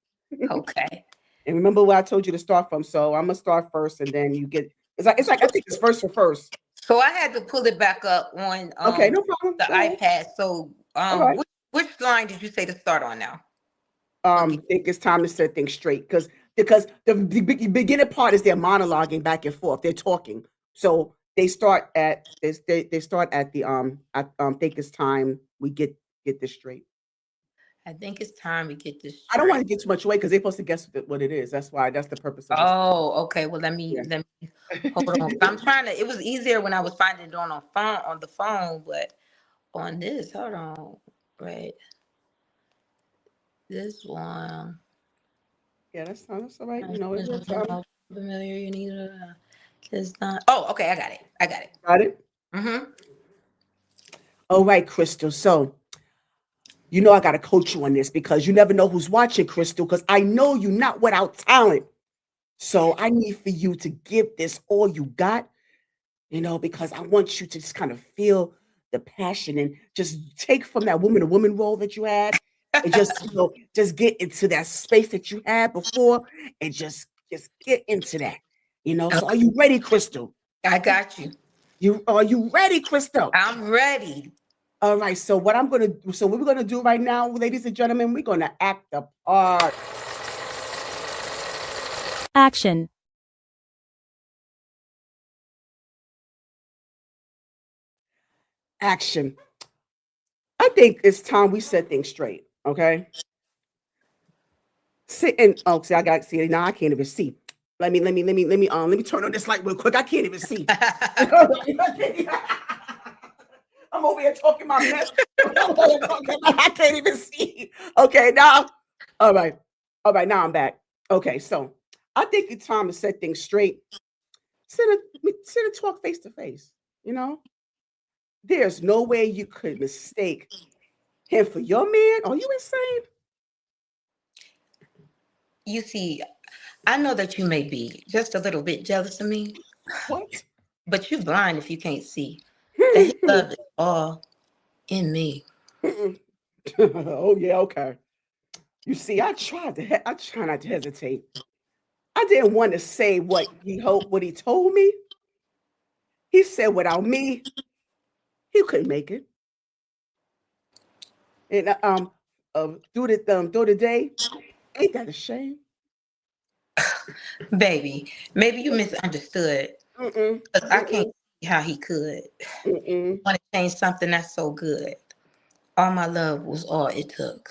Okay. And remember where I told you to start from. So I'm gonna start first, and then you get. It's like I think it's first for first. So I had to pull it back up on Okay, no problem. the iPad. So right. which line did you say to start on now? I think it's time to set things straight because the beginning part is they're monologuing back and forth. They're talking. So they start at they start at the I think it's time we get this straight. I think it's time we get this straight. I don't want to get too much away because they're supposed to guess what it is. That's why. That's the purpose of this. Oh, okay. Well, let me hold on. I'm trying to. It was easier when I was finding it on the phone, but on this, hold on, wait. This one. Yeah, that's all right. You know, it's familiar. You need to. It's not. Oh, okay. I got it. Got it. Mm-hmm. All right, Krystal. So. You know I got to coach you on this because you never know who's watching, Krystal, because I know you're not without talent. So I need for you to give this all you got, you know, because I want you to just kind of feel the passion and just take from that woman to woman role that you had and just, you know, just get into that space that you had before and just get into that, you know. So are you ready, Krystal? I got you. Are you ready, Krystal? I'm ready. All right, so what we're gonna do right now, ladies and gentlemen, we're gonna act the part. Action. Action. I think it's time we set things straight, okay? See, I got see now I can't even see. Let me turn on this light real quick. I can't even see. I'm over here talking my mess. I can't even see. Okay, now, all right, now I'm back. Okay, so I think it's time to set things straight. Sit and talk face to face. You know, there's no way you could mistake him for your man. Are you insane? You see, I know that you may be just a little bit jealous of me. What? But you're blind if you can't see that his love is all in me. Oh yeah, okay. You see, I try not to hesitate. I didn't want to say what he told me. He said without me, he couldn't make it. And through the day, ain't that a shame? Baby, maybe you misunderstood. Mm-mm, Because I can't see how he could. mm-mm. Want to change something that's so good. All my love was all it took.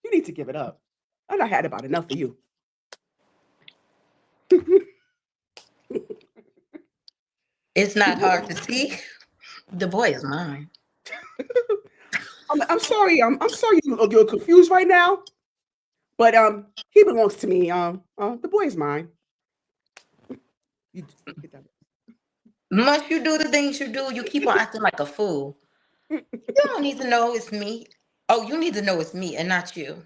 You need to give it up. I done had about enough of you. It's not hard to see. The boy is mine. I'm sorry. I'm sorry you're confused right now. But he belongs to me. The boy is mine. You get that. Must you do the things you do, you keep on acting like a fool. You don't need to know it's me. Oh, you need to know it's me and not you.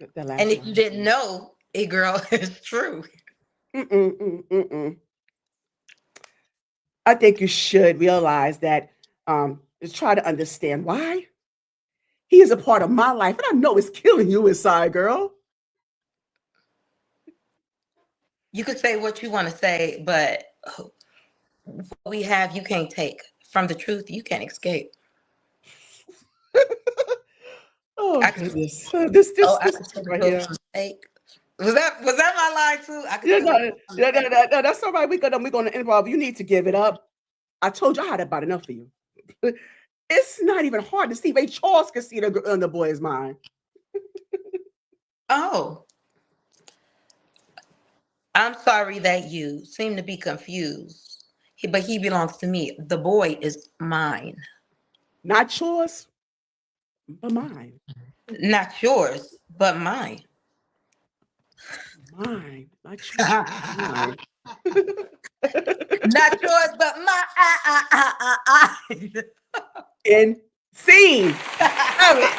And if you didn't know it, girl, it's true. I think you should realize that try to understand why He is a part of my life, and I know it's killing you inside, girl. You could say what you want to say, but what we have, you can't take. From the truth, you can't escape. Oh I could, goodness. This oh, this I this could tell the right girl here. from the fake. Was that my line too? I could Yeah, tell the no, girl from the yeah, no, fake. no, that's all right. We're gonna improv. You need to give it up. I told you I had about enough for you. It's not even hard to see. Ray Charles can see in the boy's mind. Oh, I'm sorry that you seem to be confused. But he belongs to me. The boy is mine, Not yours, but mine. not yours, but mine. Mine. Not yours, Not mine. yours, but mine. And scene. Have it.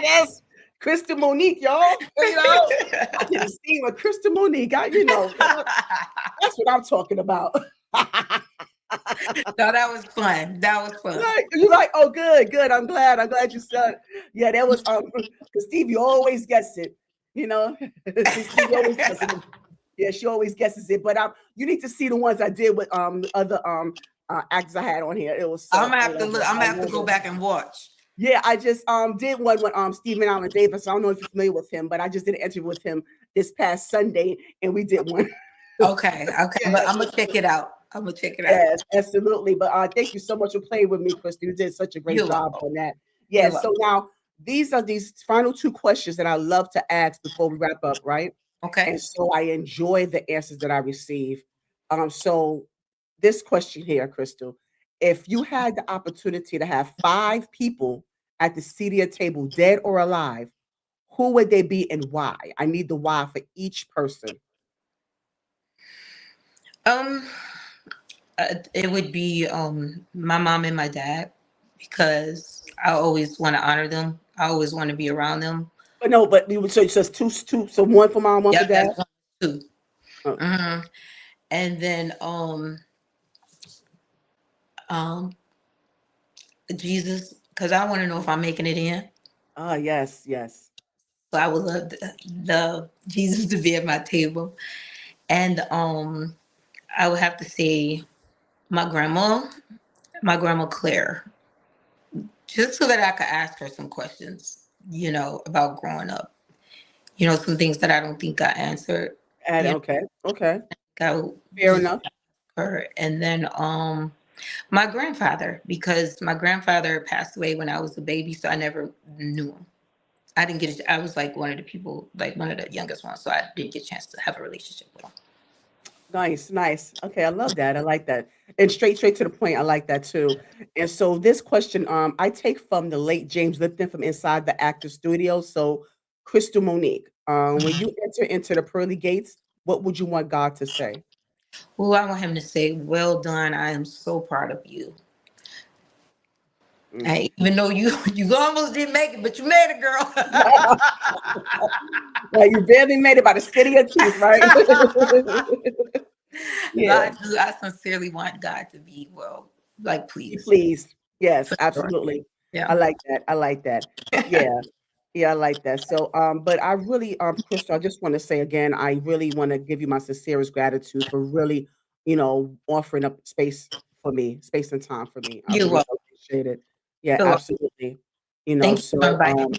That's Krystal Monique, y'all. I did a scene with Krystal Monique. That's what I'm talking about. No, that was fun. That was fun. You're like, oh, good, good. I'm glad. I'm glad you said. Yeah, that was because Stevie always gets it. See, Stevie always gets it. Yeah, she always guesses it. But you need to see the ones I did with other actors I had on here. It was I'm so gonna I have to love look. it. I'm I gonna have to love go it. back and watch. Yeah, I just did one with Stephen Allen Davis. I don't know if you're familiar with him, but I just did an interview with him this past Sunday, and we did one. Okay, okay. Yeah. I'm gonna check it out. I'm gonna check it out. Yes, absolutely. But thank you so much for playing with me, Krystal. You did such a great You're job welcome. on that. You're Yeah. So welcome. now these are these final two questions that I love to ask before we wrap up, right? Okay. And so I enjoy the answers that I receive. So this question here, Krystal, if you had the opportunity to have 5 people at the CDA table, dead or alive, who would they be and why? I need the why for each person. Um, it would be my mom and my dad because I always want to honor them. I always want to be around them. But no, but so it says two, so one for mom, one for Yep, dad. that's one, two. Oh, hmm And then um Jesus, because I want to know if I'm making it in. yes, yes. So I would love Jesus to be at my table. And I would have to say my grandma Claire, just so that I could ask her some questions, about growing up. Some things that I don't think got answered. And You know, okay, okay, I would fair just enough. her. And then my grandfather, because my grandfather passed away when I was a baby, so I never knew him. I didn't get. I was like one of the people, like one of the youngest ones, so I didn't get a chance to have a relationship with him. Nice, nice. Okay, I love that. I like that. And straight to the point. I like that too. And so this question, I take from the late James Lipton from Inside the Actor Studio. So, Krystal Monique, when you enter into the pearly gates, what would you want God to say? Well, I want him to say, "Well done. I am so proud of you." Mm. And even though you you almost didn't make it, but you made it, girl. Like you barely made it by the skin of your teeth, right? Yeah. I sincerely want God to be like Be pleased. pleased. Yes, For sure. absolutely. I Yeah. like that. I like that. Yeah. Yeah, I like that. So, but I really, Krystal, I just want to say again, I really want to give you my sincerest gratitude for really, offering up space for me, space and time for me. I You're really welcome. appreciate it. Yeah, You're welcome. absolutely. Thank you for So inviting me.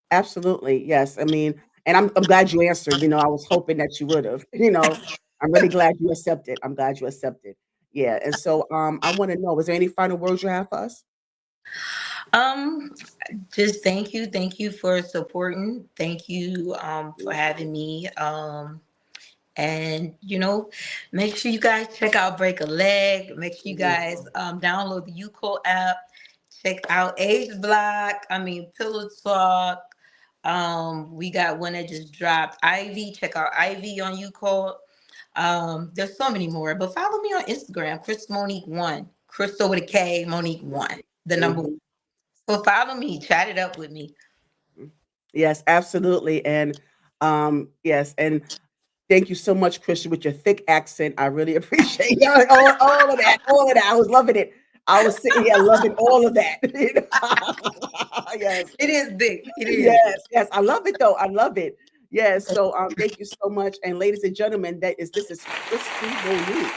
absolutely, yes. I mean, and I'm glad you answered. I was hoping that you would have. I'm really glad you accepted. I'm glad you accepted. Yeah, and so I want to know, is there any final words you have for us? Um, just thank you for supporting. Thank you for having me. And make sure you guys check out Break a Leg. Make sure you guys download the UCO app. Check out Age Block. I mean Pillow Talk. We got one that just dropped. Ivy. Check out Ivy on UCO. There's so many more. But follow me on Instagram, Krystal Monique 1. Krystal with a K, Monique 1. The number 1. Mhm. So follow me, chat it up with me. Yes, absolutely. And yes, and thank you so much, Christian, with your thick accent. I really appreciate all of that. All of that. I was loving it. I was sitting here loving all of that. Yes. It is big. It is. Yes. I love it though. I love it. Yes. So thank you so much. And ladies and gentlemen, this is Krystal Monique.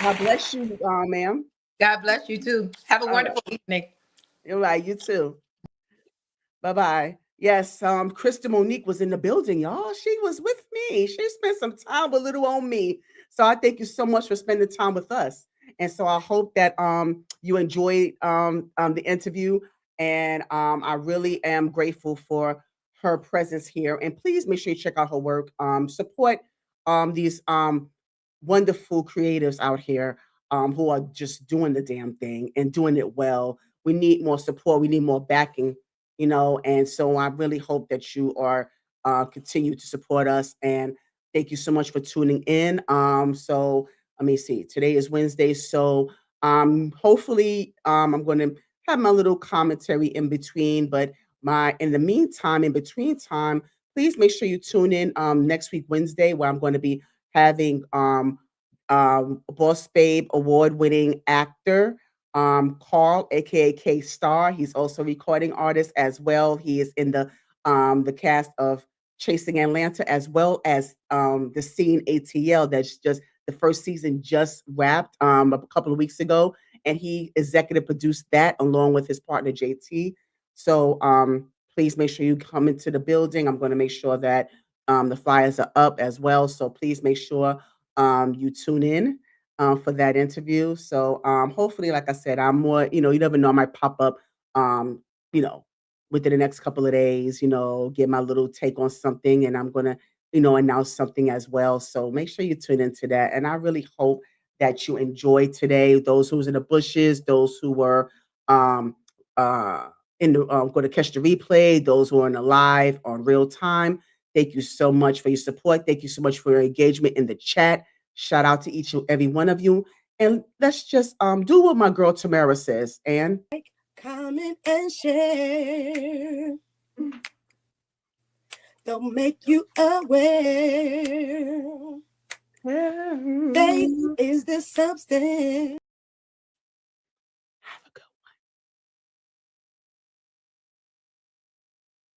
God bless you, ma'am. God bless you too. Have a All right. wonderful evening. All right, you too. Bye-bye. Yes, Krystal Monique was in the building, y'all. She was with me. She spent some time with little old me. So I thank you so much for spending time with us. And so I hope that you enjoyed the interview. And I really am grateful for her presence here. And please make sure you check out her work. Support these wonderful creatives out here who are just doing the damn thing and doing it well. We need more support. We need more backing, and so I really hope that you are continue to support us. And thank you so much for tuning in. So let me see. Today is Wednesday, so hopefully I'm going to have my little commentary in between. But in the meantime, in between time, please make sure you tune in next week Wednesday, where I'm going to be having Boss Babe award-winning actor Carl, aka K Star. He's also a recording artist as well. He is in the cast of Chasing Atlanta, as well as the Scene ATL. That's just the first season just wrapped a couple of weeks ago, and he executive produced that along with his partner JT. So please make sure you come into the building. I'm going to make sure that the flyers are up as well. So please make sure you tune in for that interview. So hopefully, like I said, I'm more, you never know, I might pop up, you know, within the next couple of days, get my little take on something, and I'm gonna, announce something as well. So make sure you tune into that. And I really hope that you enjoyed today. Those who was in the bushes, those who were um in the going to catch the replay, those who are in the live on real time. Thank you so much for your support. Thank you so much for your engagement in the chat. Shout out to each and every one of you. And let's just do what my girl Tamara says. And comment and share. They'll make you aware. Faith is the substance.